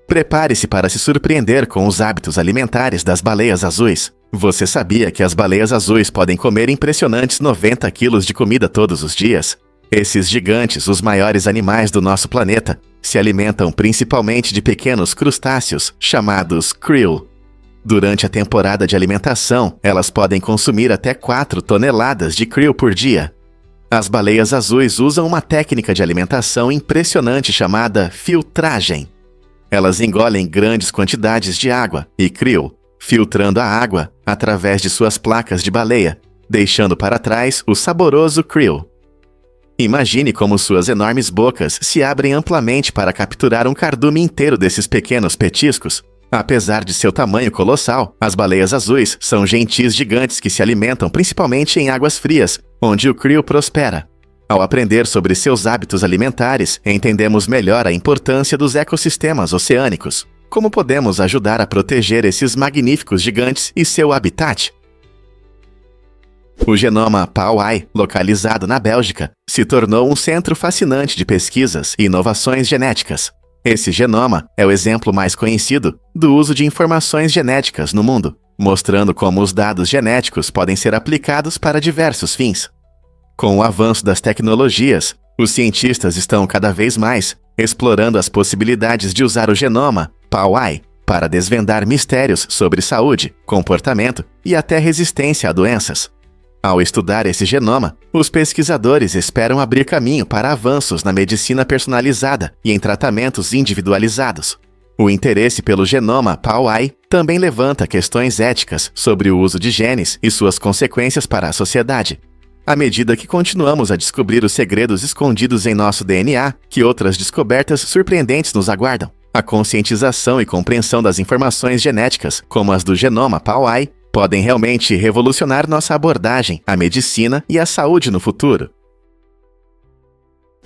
Prepare-se para se surpreender com os hábitos alimentares das baleias azuis. Você sabia que as baleias azuis podem comer impressionantes 90 quilos de comida todos os dias? Esses gigantes, os maiores animais do nosso planeta, se alimentam principalmente de pequenos crustáceos, chamados krill. Durante a temporada de alimentação, elas podem consumir até 4 toneladas de krill por dia. As baleias azuis usam uma técnica de alimentação impressionante chamada filtragem. Elas engolem grandes quantidades de água e krill, filtrando a água através de suas placas de baleia, deixando para trás o saboroso krill. Imagine como suas enormes bocas se abrem amplamente para capturar um cardume inteiro desses pequenos petiscos. Apesar de seu tamanho colossal, as baleias azuis são gentis gigantes que se alimentam principalmente em águas frias, onde o krill prospera. Ao aprender sobre seus hábitos alimentares, entendemos melhor a importância dos ecossistemas oceânicos. Como podemos ajudar a proteger esses magníficos gigantes e seu habitat? O genoma Pauwai, localizado na Bélgica, se tornou um centro fascinante de pesquisas e inovações genéticas. Esse genoma é o exemplo mais conhecido do uso de informações genéticas no mundo, mostrando como os dados genéticos podem ser aplicados para diversos fins. Com o avanço das tecnologias, os cientistas estão cada vez mais explorando as possibilidades de usar o genoma Pauwai para desvendar mistérios sobre saúde, comportamento e até resistência a doenças. Ao estudar esse genoma, os pesquisadores esperam abrir caminho para avanços na medicina personalizada e em tratamentos individualizados. O interesse pelo genoma Pauwai também levanta questões éticas sobre o uso de genes e suas consequências para a sociedade. À medida que continuamos a descobrir os segredos escondidos em nosso DNA, que outras descobertas surpreendentes nos aguardam. A conscientização e compreensão das informações genéticas, como as do genoma Pauwai, podem realmente revolucionar nossa abordagem à medicina e à saúde no futuro.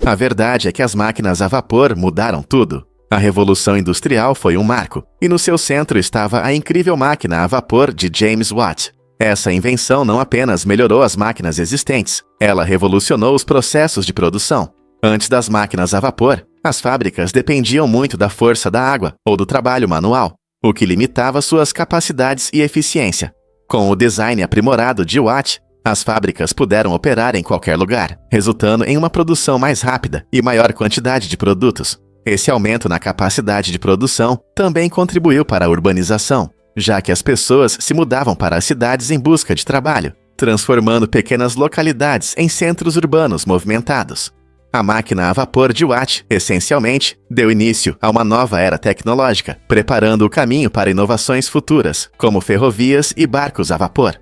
A verdade é que as máquinas a vapor mudaram tudo. A Revolução Industrial foi um marco, e no seu centro estava a incrível máquina a vapor de James Watt. Essa invenção não apenas melhorou as máquinas existentes, ela revolucionou os processos de produção. Antes das máquinas a vapor, as fábricas dependiam muito da força da água ou do trabalho manual, o que limitava suas capacidades e eficiência. Com o design aprimorado de Watt, as fábricas puderam operar em qualquer lugar, resultando em uma produção mais rápida e maior quantidade de produtos. Esse aumento na capacidade de produção também contribuiu para a urbanização, já que as pessoas se mudavam para as cidades em busca de trabalho, transformando pequenas localidades em centros urbanos movimentados. A máquina a vapor de Watt, essencialmente, deu início a uma nova era tecnológica, preparando o caminho para inovações futuras, como ferrovias e barcos a vapor.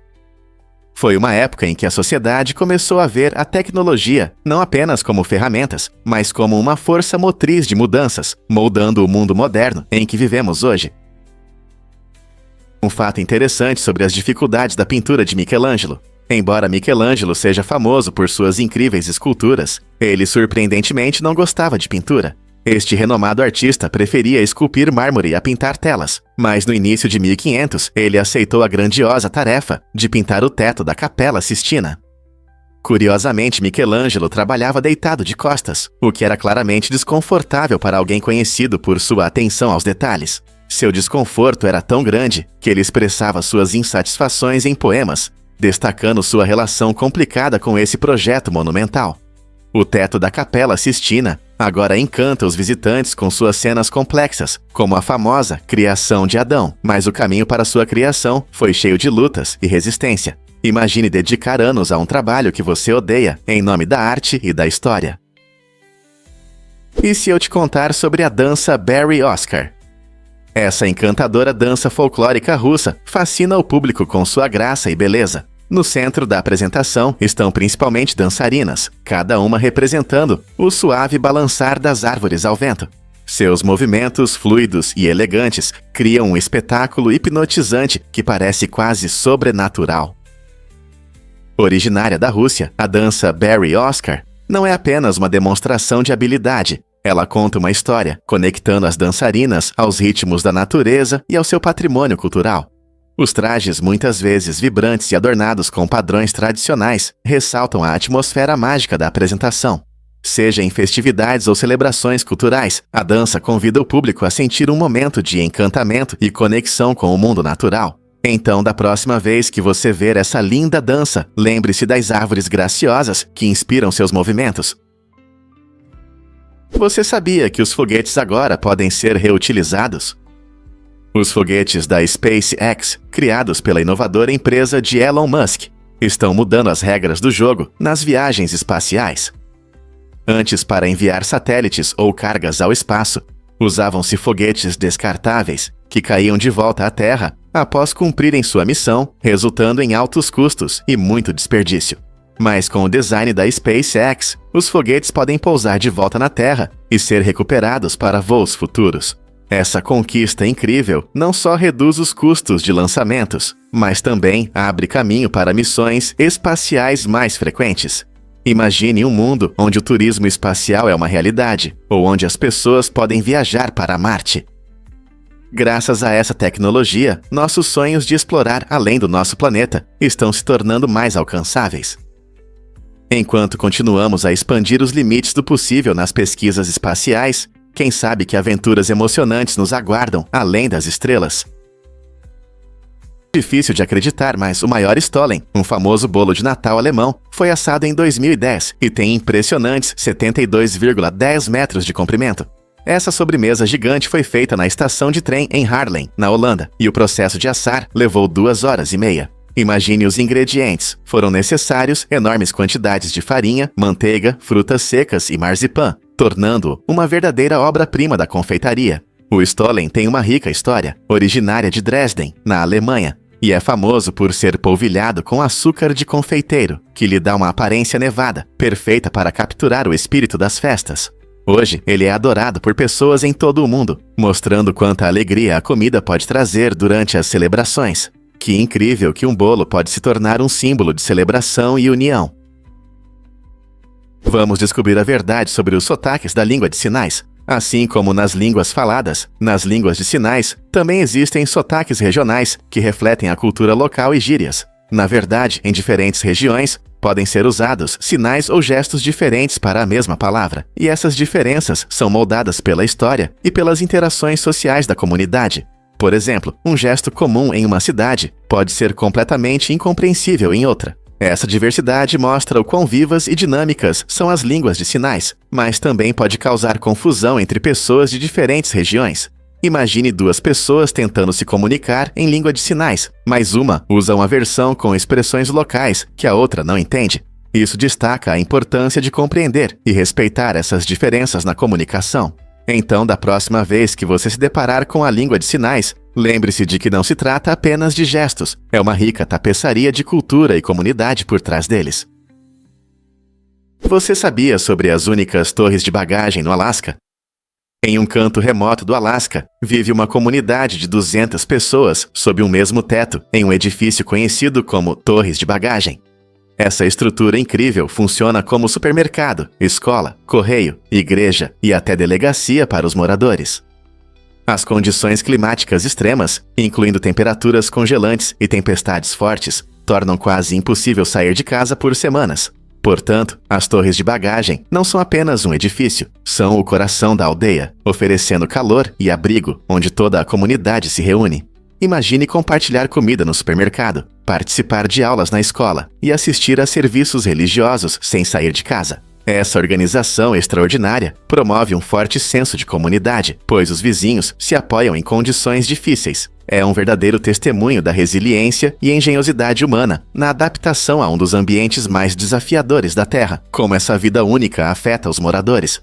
Foi uma época em que a sociedade começou a ver a tecnologia não apenas como ferramentas, mas como uma força motriz de mudanças, moldando o mundo moderno em que vivemos hoje. Um fato interessante sobre as dificuldades da pintura de Michelangelo. Embora Michelangelo seja famoso por suas incríveis esculturas, ele surpreendentemente não gostava de pintura. Este renomado artista preferia esculpir mármore a pintar telas, mas no início de 1500 ele aceitou a grandiosa tarefa de pintar o teto da Capela Sistina. Curiosamente, Michelangelo trabalhava deitado de costas, o que era claramente desconfortável para alguém conhecido por sua atenção aos detalhes. Seu desconforto era tão grande que ele expressava suas insatisfações em poemas, destacando sua relação complicada com esse projeto monumental. O teto da Capela Sistina agora encanta os visitantes com suas cenas complexas, como a famosa criação de Adão, mas o caminho para sua criação foi cheio de lutas e resistência. Imagine dedicar anos a um trabalho que você odeia em nome da arte e da história. E se eu te contar sobre a dança Barry-Oscar? Essa encantadora dança folclórica russa fascina o público com sua graça e beleza. No centro da apresentação estão principalmente dançarinas, cada uma representando o suave balançar das árvores ao vento. Seus movimentos fluidos e elegantes criam um espetáculo hipnotizante que parece quase sobrenatural. Originária da Rússia, a dança Barry-Oscar não é apenas uma demonstração de habilidade. Ela conta uma história, conectando as dançarinas aos ritmos da natureza e ao seu patrimônio cultural. Os trajes, muitas vezes vibrantes e adornados com padrões tradicionais, ressaltam a atmosfera mágica da apresentação. Seja em festividades ou celebrações culturais, a dança convida o público a sentir um momento de encantamento e conexão com o mundo natural. Então, da próxima vez que você ver essa linda dança, lembre-se das árvores graciosas que inspiram seus movimentos. Você sabia que os foguetes agora podem ser reutilizados? Os foguetes da SpaceX, criados pela inovadora empresa de Elon Musk, estão mudando as regras do jogo nas viagens espaciais. Antes, para enviar satélites ou cargas ao espaço, usavam-se foguetes descartáveis, que caíam de volta à Terra após cumprirem sua missão, resultando em altos custos e muito desperdício. Mas com o design da SpaceX, os foguetes podem pousar de volta na Terra e ser recuperados para voos futuros. Essa conquista incrível não só reduz os custos de lançamentos, mas também abre caminho para missões espaciais mais frequentes. Imagine um mundo onde o turismo espacial é uma realidade, ou onde as pessoas podem viajar para Marte. Graças a essa tecnologia, nossos sonhos de explorar além do nosso planeta estão se tornando mais alcançáveis. Enquanto continuamos a expandir os limites do possível nas pesquisas espaciais, quem sabe que aventuras emocionantes nos aguardam além das estrelas. Difícil de acreditar, mas o maior Stollen, um famoso bolo de Natal alemão, foi assado em 2010 e tem impressionantes 72,10 metros de comprimento. Essa sobremesa gigante foi feita na estação de trem em Haarlem, na Holanda, e o processo de assar levou 2 horas e meia. Imagine os ingredientes. Foram necessários enormes quantidades de farinha, manteiga, frutas secas e marzipan, tornando-o uma verdadeira obra-prima da confeitaria. O Stollen tem uma rica história, originária de Dresden, na Alemanha, e é famoso por ser polvilhado com açúcar de confeiteiro, que lhe dá uma aparência nevada, perfeita para capturar o espírito das festas. Hoje, ele é adorado por pessoas em todo o mundo, mostrando quanta alegria a comida pode trazer durante as celebrações. Que incrível que um bolo pode se tornar um símbolo de celebração e união. Vamos descobrir a verdade sobre os sotaques da língua de sinais. Assim como nas línguas faladas, nas línguas de sinais, também existem sotaques regionais que refletem a cultura local e gírias. Na verdade, em diferentes regiões, podem ser usados sinais ou gestos diferentes para a mesma palavra, e essas diferenças são moldadas pela história e pelas interações sociais da comunidade. Por exemplo, um gesto comum em uma cidade pode ser completamente incompreensível em outra. Essa diversidade mostra o quão vivas e dinâmicas são as línguas de sinais, mas também pode causar confusão entre pessoas de diferentes regiões. Imagine duas pessoas tentando se comunicar em língua de sinais, mas uma usa uma versão com expressões locais que a outra não entende. Isso destaca a importância de compreender e respeitar essas diferenças na comunicação. Então, da próxima vez que você se deparar com a língua de sinais, lembre-se de que não se trata apenas de gestos, é uma rica tapeçaria de cultura e comunidade por trás deles. Você sabia sobre as únicas torres de bagagem no Alasca? Em um canto remoto do Alasca, vive uma comunidade de 200 pessoas sob um mesmo teto, em um edifício conhecido como Torres de Bagagem. Essa estrutura incrível funciona como supermercado, escola, correio, igreja e até delegacia para os moradores. As condições climáticas extremas, incluindo temperaturas congelantes e tempestades fortes, tornam quase impossível sair de casa por semanas. Portanto, as torres de bagagem não são apenas um edifício, são o coração da aldeia, oferecendo calor e abrigo onde toda a comunidade se reúne. Imagine compartilhar comida no supermercado, participar de aulas na escola e assistir a serviços religiosos sem sair de casa. Essa organização extraordinária promove um forte senso de comunidade, pois os vizinhos se apoiam em condições difíceis. É um verdadeiro testemunho da resiliência e engenhosidade humana na adaptação a um dos ambientes mais desafiadores da Terra, como essa vida única afeta os moradores.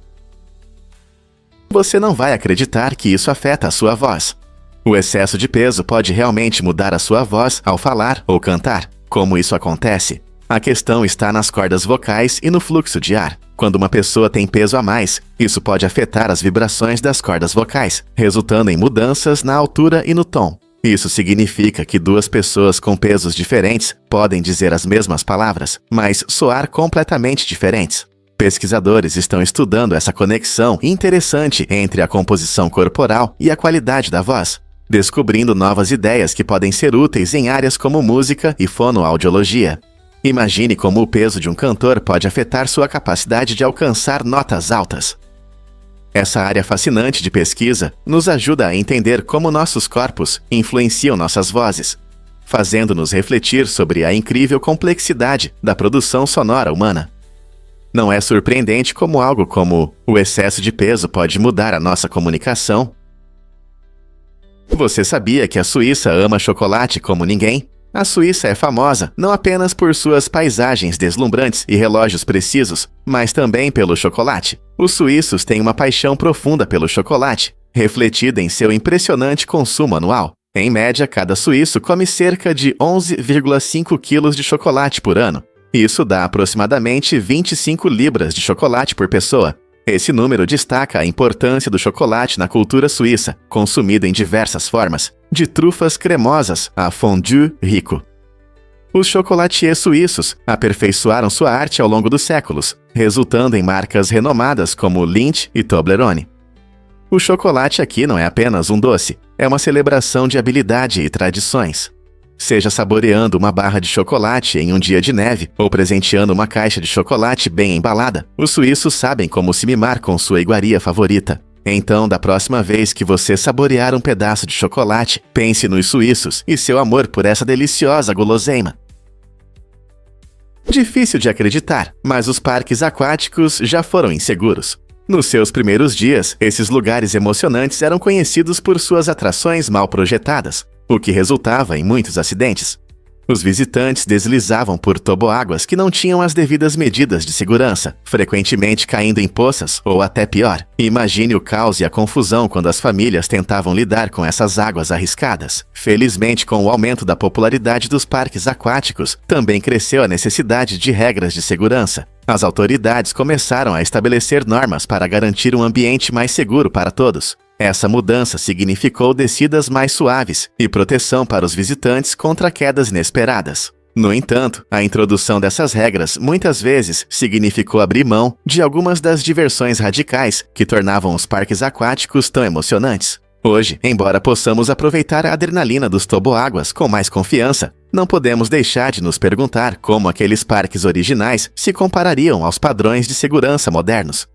Você não vai acreditar que isso afeta a sua voz. O excesso de peso pode realmente mudar a sua voz ao falar ou cantar. Como isso acontece? A questão está nas cordas vocais e no fluxo de ar. Quando uma pessoa tem peso a mais, isso pode afetar as vibrações das cordas vocais, resultando em mudanças na altura e no tom. Isso significa que duas pessoas com pesos diferentes podem dizer as mesmas palavras, mas soar completamente diferentes. Pesquisadores estão estudando essa conexão interessante entre a composição corporal e a qualidade da voz, descobrindo novas ideias que podem ser úteis em áreas como música e fonoaudiologia. Imagine como o peso de um cantor pode afetar sua capacidade de alcançar notas altas. Essa área fascinante de pesquisa nos ajuda a entender como nossos corpos influenciam nossas vozes, fazendo-nos refletir sobre a incrível complexidade da produção sonora humana. Não é surpreendente como algo como o excesso de peso pode mudar a nossa comunicação? Você sabia que a Suíça ama chocolate como ninguém? A Suíça é famosa não apenas por suas paisagens deslumbrantes e relógios precisos, mas também pelo chocolate. Os suíços têm uma paixão profunda pelo chocolate, refletida em seu impressionante consumo anual. Em média, cada suíço come cerca de 11,5 quilos de chocolate por ano. Isso dá aproximadamente 25 libras de chocolate por pessoa. Esse número destaca a importância do chocolate na cultura suíça, consumido em diversas formas, de trufas cremosas a fondue rico. Os chocolatiers suíços aperfeiçoaram sua arte ao longo dos séculos, resultando em marcas renomadas como Lindt e Toblerone. O chocolate aqui não é apenas um doce, é uma celebração de habilidade e tradições. Seja saboreando uma barra de chocolate em um dia de neve ou presenteando uma caixa de chocolate bem embalada, os suíços sabem como se mimar com sua iguaria favorita. Então, da próxima vez que você saborear um pedaço de chocolate, pense nos suíços e seu amor por essa deliciosa guloseima. Difícil de acreditar, mas os parques aquáticos já foram inseguros. Nos seus primeiros dias, esses lugares emocionantes eram conhecidos por suas atrações mal projetadas, o que resultava em muitos acidentes. Os visitantes deslizavam por toboáguas que não tinham as devidas medidas de segurança, frequentemente caindo em poças ou até pior. Imagine o caos e a confusão quando as famílias tentavam lidar com essas águas arriscadas. Felizmente, com o aumento da popularidade dos parques aquáticos, também cresceu a necessidade de regras de segurança. As autoridades começaram a estabelecer normas para garantir um ambiente mais seguro para todos. Essa mudança significou descidas mais suaves e proteção para os visitantes contra quedas inesperadas. No entanto, a introdução dessas regras muitas vezes significou abrir mão de algumas das diversões radicais que tornavam os parques aquáticos tão emocionantes. Hoje, embora possamos aproveitar a adrenalina dos toboáguas com mais confiança, não podemos deixar de nos perguntar como aqueles parques originais se comparariam aos padrões de segurança modernos.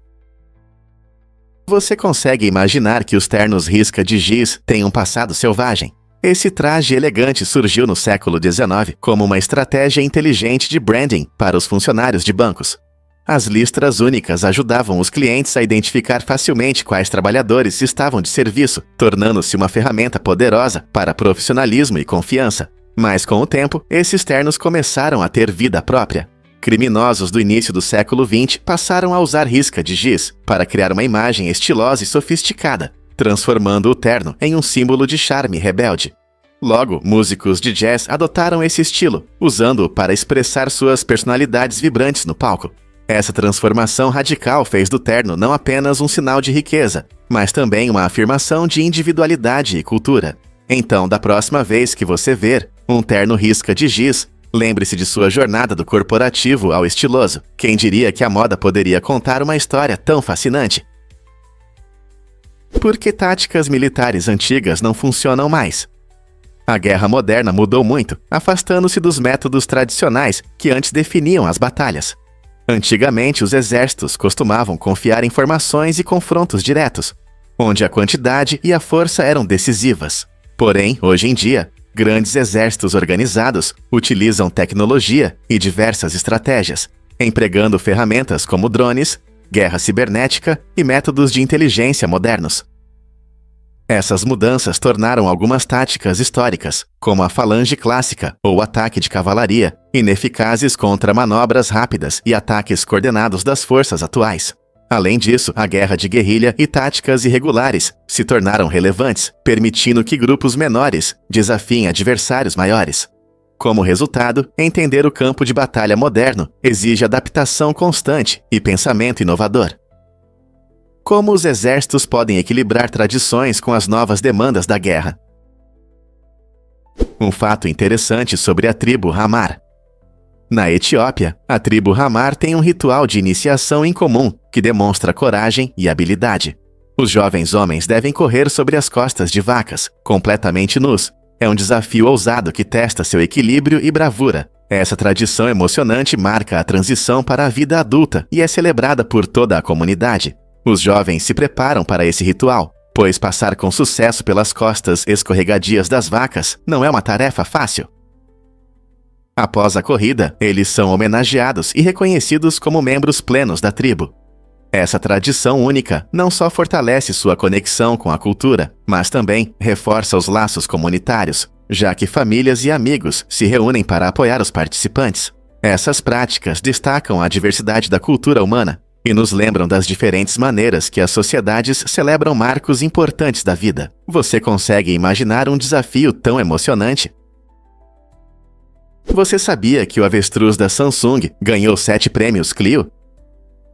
Você consegue imaginar que os ternos risca de giz têm um passado selvagem? Esse traje elegante surgiu no século XIX como uma estratégia inteligente de branding para os funcionários de bancos. As listras únicas ajudavam os clientes a identificar facilmente quais trabalhadores estavam de serviço, tornando-se uma ferramenta poderosa para profissionalismo e confiança. Mas com o tempo, esses ternos começaram a ter vida própria. Criminosos do início do século XX passaram a usar risca de giz para criar uma imagem estilosa e sofisticada, transformando o terno em um símbolo de charme rebelde. Logo, músicos de jazz adotaram esse estilo, usando-o para expressar suas personalidades vibrantes no palco. Essa transformação radical fez do terno não apenas um sinal de riqueza, mas também uma afirmação de individualidade e cultura. Então, da próxima vez que você ver um terno risca de giz, lembre-se de sua jornada do corporativo ao estiloso. Quem diria que a moda poderia contar uma história tão fascinante? Por que táticas militares antigas não funcionam mais? A guerra moderna mudou muito, afastando-se dos métodos tradicionais que antes definiam as batalhas. Antigamente, os exércitos costumavam confiar informações e confrontos diretos, onde a quantidade e a força eram decisivas. Porém, hoje em dia, grandes exércitos organizados utilizam tecnologia e diversas estratégias, empregando ferramentas como drones, guerra cibernética e métodos de inteligência modernos. Essas mudanças tornaram algumas táticas históricas, como a falange clássica ou o ataque de cavalaria, ineficazes contra manobras rápidas e ataques coordenados das forças atuais. Além disso, a guerra de guerrilha e táticas irregulares se tornaram relevantes, permitindo que grupos menores desafiem adversários maiores. Como resultado, entender o campo de batalha moderno exige adaptação constante e pensamento inovador. Como os exércitos podem equilibrar tradições com as novas demandas da guerra? Um fato interessante sobre a tribo Hamar. Na Etiópia, a tribo Hamar tem um ritual de iniciação incomum que demonstra coragem e habilidade. Os jovens homens devem correr sobre as costas de vacas, completamente nus. É um desafio ousado que testa seu equilíbrio e bravura. Essa tradição emocionante marca a transição para a vida adulta e é celebrada por toda a comunidade. Os jovens se preparam para esse ritual, pois passar com sucesso pelas costas escorregadias das vacas não é uma tarefa fácil. Após a corrida, eles são homenageados e reconhecidos como membros plenos da tribo. Essa tradição única não só fortalece sua conexão com a cultura, mas também reforça os laços comunitários, já que famílias e amigos se reúnem para apoiar os participantes. Essas práticas destacam a diversidade da cultura humana e nos lembram das diferentes maneiras que as sociedades celebram marcos importantes da vida. Você consegue imaginar um desafio tão emocionante? Você sabia que o avestruz da Samsung ganhou 7 prêmios Clio?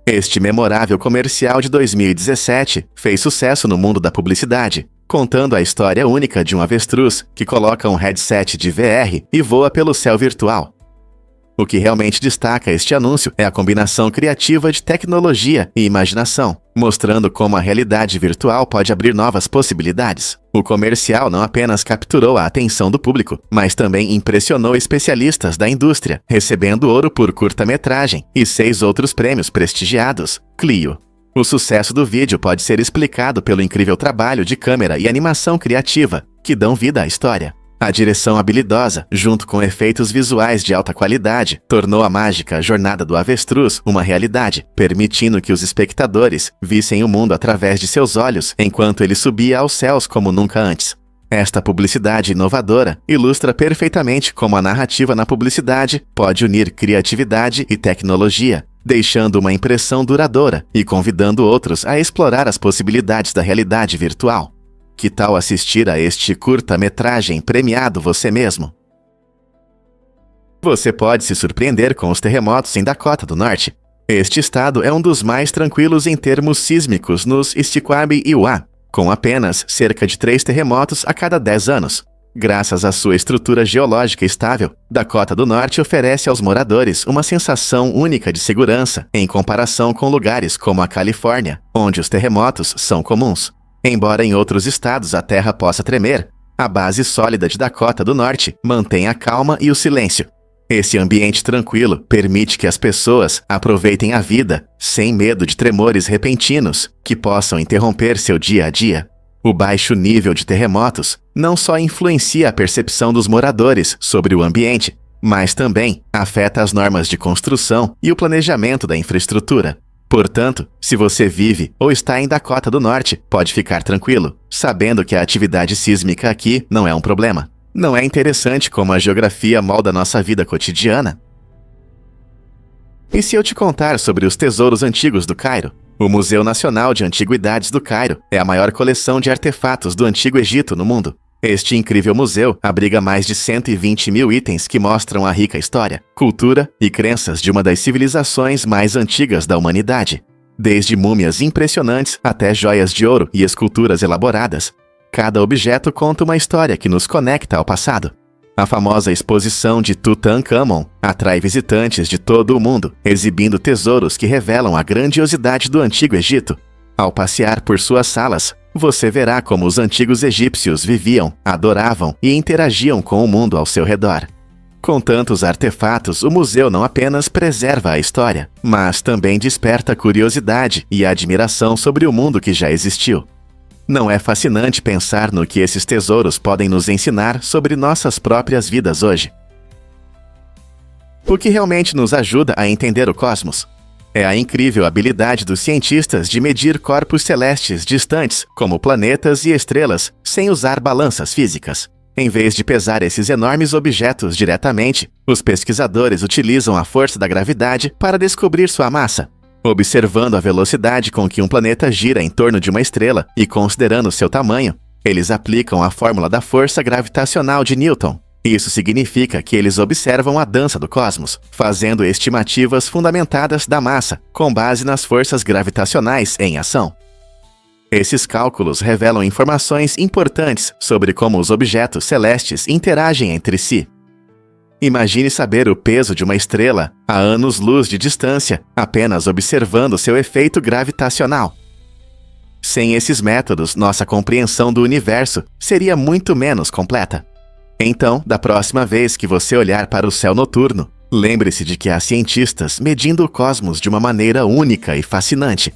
Este memorável comercial de 2017 fez sucesso no mundo da publicidade, contando a história única de um avestruz que coloca um headset de VR e voa pelo céu virtual. O que realmente destaca este anúncio é a combinação criativa de tecnologia e imaginação, mostrando como a realidade virtual pode abrir novas possibilidades. O comercial não apenas capturou a atenção do público, mas também impressionou especialistas da indústria, recebendo ouro por curta-metragem e 6 outros prêmios prestigiados. Clio. O sucesso do vídeo pode ser explicado pelo incrível trabalho de câmera e animação criativa, que dão vida à história. A direção habilidosa, junto com efeitos visuais de alta qualidade, tornou a mágica jornada do avestruz uma realidade, permitindo que os espectadores vissem o mundo através de seus olhos enquanto ele subia aos céus como nunca antes. Esta publicidade inovadora ilustra perfeitamente como a narrativa na publicidade pode unir criatividade e tecnologia, deixando uma impressão duradoura e convidando outros a explorar as possibilidades da realidade virtual. Que tal assistir a este curta-metragem premiado você mesmo? Você pode se surpreender com os terremotos em Dakota do Norte. Este estado é um dos mais tranquilos em termos sísmicos nos Squamish e Wa, com apenas cerca de 3 terremotos a cada 10 anos. Graças à sua estrutura geológica estável, Dakota do Norte oferece aos moradores uma sensação única de segurança em comparação com lugares como a Califórnia, onde os terremotos são comuns. Embora em outros estados a terra possa tremer, a base sólida de Dakota do Norte mantém a calma e o silêncio. Esse ambiente tranquilo permite que as pessoas aproveitem a vida sem medo de tremores repentinos que possam interromper seu dia a dia. O baixo nível de terremotos não só influencia a percepção dos moradores sobre o ambiente, mas também afeta as normas de construção e o planejamento da infraestrutura. Portanto, se você vive ou está em Dakota do Norte, pode ficar tranquilo, sabendo que a atividade sísmica aqui não é um problema. Não é interessante como a geografia molda nossa vida cotidiana? E se eu te contar sobre os tesouros antigos do Cairo? O Museu Nacional de Antiguidades do Cairo é a maior coleção de artefatos do Antigo Egito no mundo. Este incrível museu abriga mais de 120 mil itens que mostram a rica história, cultura e crenças de uma das civilizações mais antigas da humanidade. Desde múmias impressionantes até joias de ouro e esculturas elaboradas, cada objeto conta uma história que nos conecta ao passado. A famosa exposição de Tutankhamon atrai visitantes de todo o mundo, exibindo tesouros que revelam a grandiosidade do Antigo Egito. Ao passear por suas salas, você verá como os antigos egípcios viviam, adoravam e interagiam com o mundo ao seu redor. Com tantos artefatos, o museu não apenas preserva a história, mas também desperta curiosidade e admiração sobre o mundo que já existiu. Não é fascinante pensar no que esses tesouros podem nos ensinar sobre nossas próprias vidas hoje? O que realmente nos ajuda a entender o cosmos é a incrível habilidade dos cientistas de medir corpos celestes distantes, como planetas e estrelas, sem usar balanças físicas. Em vez de pesar esses enormes objetos diretamente, os pesquisadores utilizam a força da gravidade para descobrir sua massa. Observando a velocidade com que um planeta gira em torno de uma estrela e considerando seu tamanho, eles aplicam a fórmula da força gravitacional de Newton. Isso significa que eles observam a dança do cosmos, fazendo estimativas fundamentadas da massa, com base nas forças gravitacionais em ação. Esses cálculos revelam informações importantes sobre como os objetos celestes interagem entre si. Imagine saber o peso de uma estrela a anos-luz de distância, apenas observando seu efeito gravitacional. Sem esses métodos, nossa compreensão do universo seria muito menos completa. Então, da próxima vez que você olhar para o céu noturno, lembre-se de que há cientistas medindo o cosmos de uma maneira única e fascinante.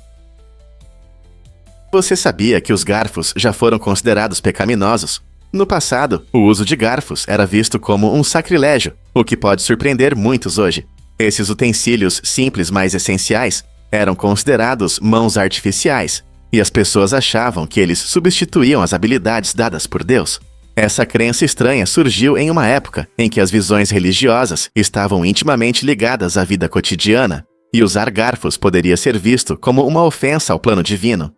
Você sabia que os garfos já foram considerados pecaminosos? No passado, o uso de garfos era visto como um sacrilégio, o que pode surpreender muitos hoje. Esses utensílios simples, mas essenciais, eram considerados mãos artificiais, e as pessoas achavam que eles substituíam as habilidades dadas por Deus. Essa crença estranha surgiu em uma época em que as visões religiosas estavam intimamente ligadas à vida cotidiana, e usar garfos poderia ser visto como uma ofensa ao plano divino.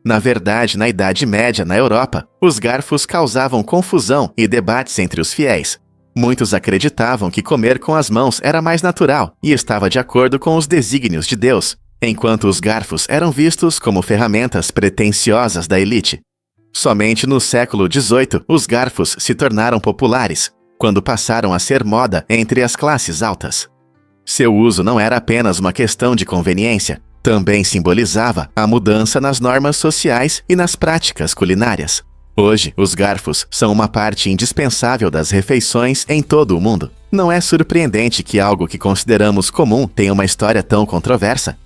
Na verdade, na Idade Média, na Europa, os garfos causavam confusão e debates entre os fiéis. Muitos acreditavam que comer com as mãos era mais natural e estava de acordo com os desígnios de Deus, enquanto os garfos eram vistos como ferramentas pretensiosas da elite. Somente no século XVIII, os garfos se tornaram populares, quando passaram a ser moda entre as classes altas. Seu uso não era apenas uma questão de conveniência, também simbolizava a mudança nas normas sociais e nas práticas culinárias. Hoje, os garfos são uma parte indispensável das refeições em todo o mundo. Não é surpreendente que algo que consideramos comum tenha uma história tão controversa.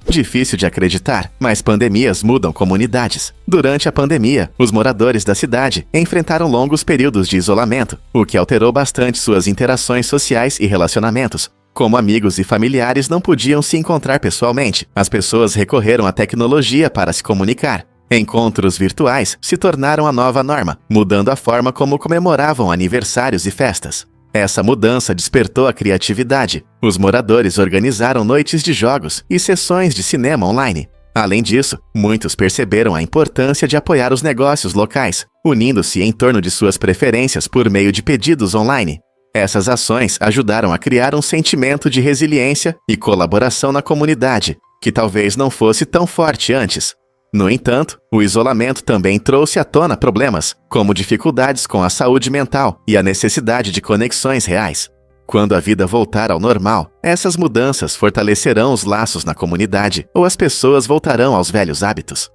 Difícil de acreditar, mas pandemias mudam comunidades. Durante a pandemia, os moradores da cidade enfrentaram longos períodos de isolamento, o que alterou bastante suas interações sociais e relacionamentos. Como amigos e familiares não podiam se encontrar pessoalmente, as pessoas recorreram à tecnologia para se comunicar. Encontros virtuais se tornaram a nova norma, mudando a forma como comemoravam aniversários e festas. Essa mudança despertou a criatividade. Os moradores organizaram noites de jogos e sessões de cinema online. Além disso, muitos perceberam a importância de apoiar os negócios locais, unindo-se em torno de suas preferências por meio de pedidos online. Essas ações ajudaram a criar um sentimento de resiliência e colaboração na comunidade, que talvez não fosse tão forte antes. No entanto, o isolamento também trouxe à tona problemas, como dificuldades com a saúde mental e a necessidade de conexões reais. Quando a vida voltar ao normal, essas mudanças fortalecerão os laços na comunidade ou as pessoas voltarão aos velhos hábitos.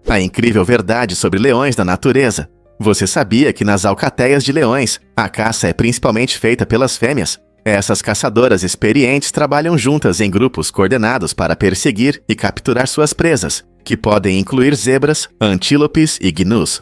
A incrível verdade sobre leões da natureza. Você sabia que nas alcateias de leões, a caça é principalmente feita pelas fêmeas? Essas caçadoras experientes trabalham juntas em grupos coordenados para perseguir e capturar suas presas, que podem incluir zebras, antílopes e gnus.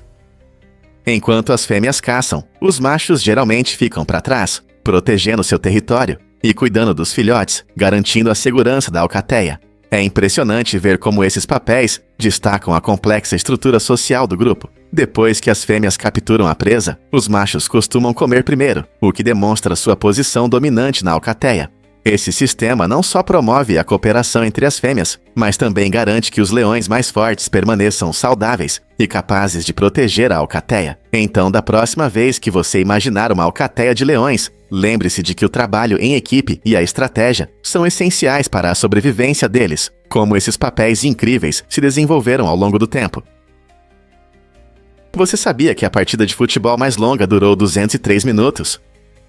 Enquanto as fêmeas caçam, os machos geralmente ficam para trás, protegendo seu território e cuidando dos filhotes, garantindo a segurança da alcateia. É impressionante ver como esses papéis destacam a complexa estrutura social do grupo. Depois que as fêmeas capturam a presa, os machos costumam comer primeiro, o que demonstra sua posição dominante na alcateia. Esse sistema não só promove a cooperação entre as fêmeas, mas também garante que os leões mais fortes permaneçam saudáveis e capazes de proteger a alcateia. Então, da próxima vez que você imaginar uma alcateia de leões, lembre-se de que o trabalho em equipe e a estratégia são essenciais para a sobrevivência deles, como esses papéis incríveis se desenvolveram ao longo do tempo. Você sabia que a partida de futebol mais longa durou 203 minutos?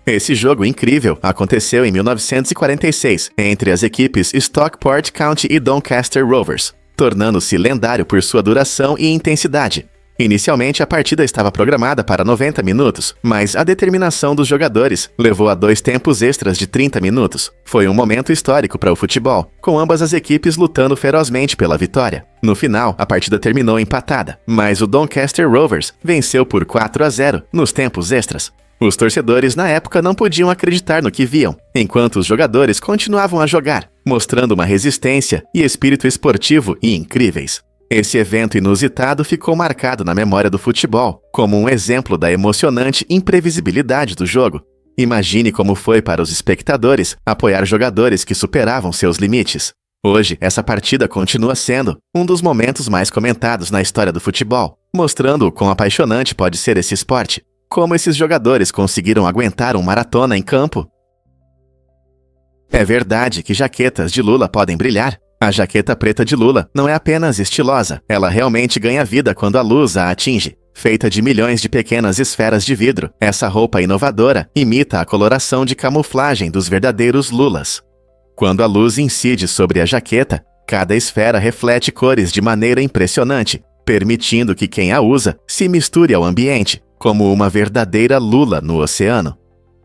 Esse jogo incrível aconteceu em 1946 entre as equipes Stockport County e Doncaster Rovers, tornando-se lendário por sua duração e intensidade. Inicialmente, a partida estava programada para 90 minutos, mas a determinação dos jogadores levou a 2 tempos extras de 30 minutos. Foi um momento histórico para o futebol, com ambas as equipes lutando ferozmente pela vitória. No final, a partida terminou empatada, mas o Doncaster Rovers venceu por 4-0 nos tempos extras. Os torcedores na época não podiam acreditar no que viam, enquanto os jogadores continuavam a jogar, mostrando uma resistência e espírito esportivo incríveis. Esse evento inusitado ficou marcado na memória do futebol, como um exemplo da emocionante imprevisibilidade do jogo. Imagine como foi para os espectadores apoiar jogadores que superavam seus limites. Hoje, essa partida continua sendo um dos momentos mais comentados na história do futebol, mostrando o quão apaixonante pode ser esse esporte. Como esses jogadores conseguiram aguentar uma maratona em campo? É verdade que jaquetas de lula podem brilhar? A jaqueta preta de lula não é apenas estilosa, ela realmente ganha vida quando a luz a atinge. Feita de milhões de pequenas esferas de vidro, essa roupa inovadora imita a coloração de camuflagem dos verdadeiros lulas. Quando a luz incide sobre a jaqueta, cada esfera reflete cores de maneira impressionante, permitindo que quem a usa se misture ao ambiente, como uma verdadeira lula no oceano.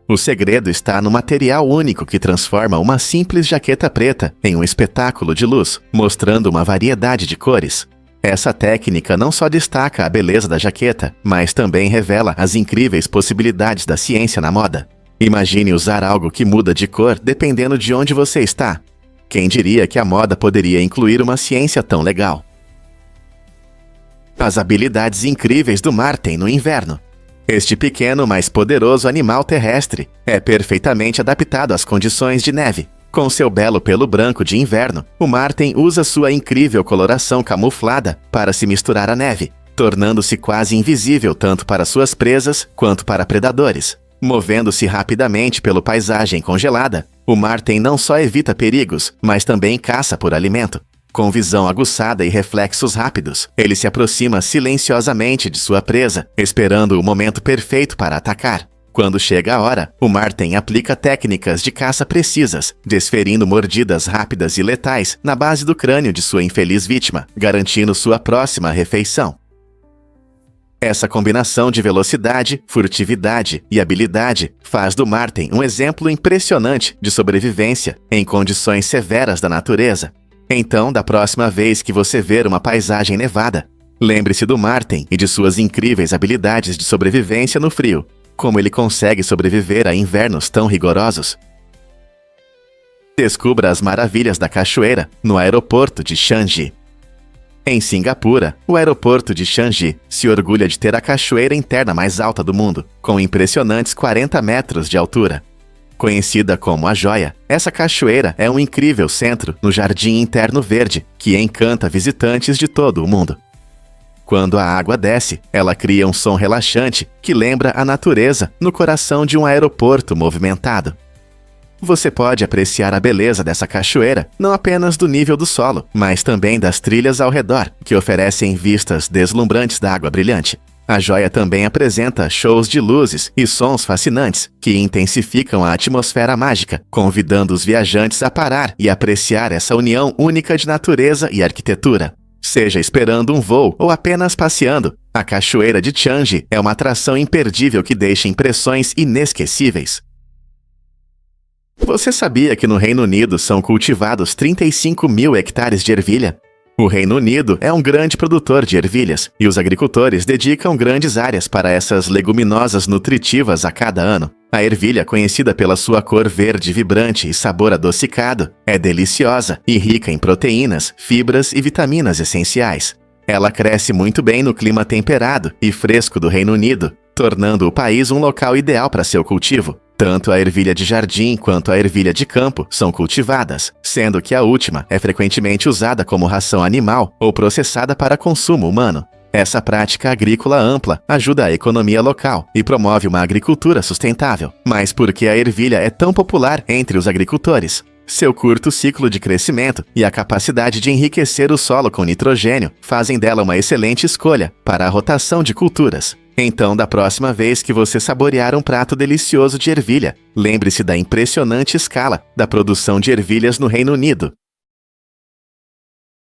O segredo está no material único que transforma uma simples jaqueta preta em um espetáculo de luz, mostrando uma variedade de cores. Essa técnica não só destaca a beleza da jaqueta, mas também revela as incríveis possibilidades da ciência na moda. Imagine usar algo que muda de cor dependendo de onde você está. Quem diria que a moda poderia incluir uma ciência tão legal? As habilidades incríveis do Marten no inverno. Este pequeno, mas poderoso animal terrestre é perfeitamente adaptado às condições de neve. Com seu belo pelo branco de inverno, o Marten usa sua incrível coloração camuflada para se misturar à neve, tornando-se quase invisível tanto para suas presas quanto para predadores. Movendo-se rapidamente pela paisagem congelada, o Marten não só evita perigos, mas também caça por alimento. Com visão aguçada e reflexos rápidos, ele se aproxima silenciosamente de sua presa, esperando o momento perfeito para atacar. Quando chega a hora, o Marten aplica técnicas de caça precisas, desferindo mordidas rápidas e letais na base do crânio de sua infeliz vítima, garantindo sua próxima refeição. Essa combinação de velocidade, furtividade e habilidade faz do Marten um exemplo impressionante de sobrevivência em condições severas da natureza. Então, da próxima vez que você ver uma paisagem nevada, lembre-se do Marten e de suas incríveis habilidades de sobrevivência no frio. Como ele consegue sobreviver a invernos tão rigorosos? Descubra as maravilhas da cachoeira no aeroporto de Changi. Em Singapura, o aeroporto de Changi se orgulha de ter a cachoeira interna mais alta do mundo, com impressionantes 40 metros de altura. Conhecida como a Joia, essa cachoeira é um incrível centro no jardim interno verde que encanta visitantes de todo o mundo. Quando a água desce, ela cria um som relaxante que lembra a natureza no coração de um aeroporto movimentado. Você pode apreciar a beleza dessa cachoeira, não apenas do nível do solo, mas também das trilhas ao redor, que oferecem vistas deslumbrantes da água brilhante. A joia também apresenta shows de luzes e sons fascinantes, que intensificam a atmosfera mágica, convidando os viajantes a parar e apreciar essa união única de natureza e arquitetura. Seja esperando um voo ou apenas passeando, a Cachoeira de Changi é uma atração imperdível que deixa impressões inesquecíveis. Você sabia que no Reino Unido são cultivados 35 mil hectares de ervilha? O Reino Unido é um grande produtor de ervilhas, e os agricultores dedicam grandes áreas para essas leguminosas nutritivas a cada ano. A ervilha, conhecida pela sua cor verde vibrante e sabor adocicado, é deliciosa e rica em proteínas, fibras e vitaminas essenciais. Ela cresce muito bem no clima temperado e fresco do Reino Unido, tornando o país um local ideal para seu cultivo. Tanto a ervilha de jardim quanto a ervilha de campo são cultivadas, sendo que a última é frequentemente usada como ração animal ou processada para consumo humano. Essa prática agrícola ampla ajuda a economia local e promove uma agricultura sustentável. Mas por que a ervilha é tão popular entre os agricultores? Seu curto ciclo de crescimento e a capacidade de enriquecer o solo com nitrogênio fazem dela uma excelente escolha para a rotação de culturas. Então, da próxima vez que você saborear um prato delicioso de ervilha, lembre-se da impressionante escala da produção de ervilhas no Reino Unido.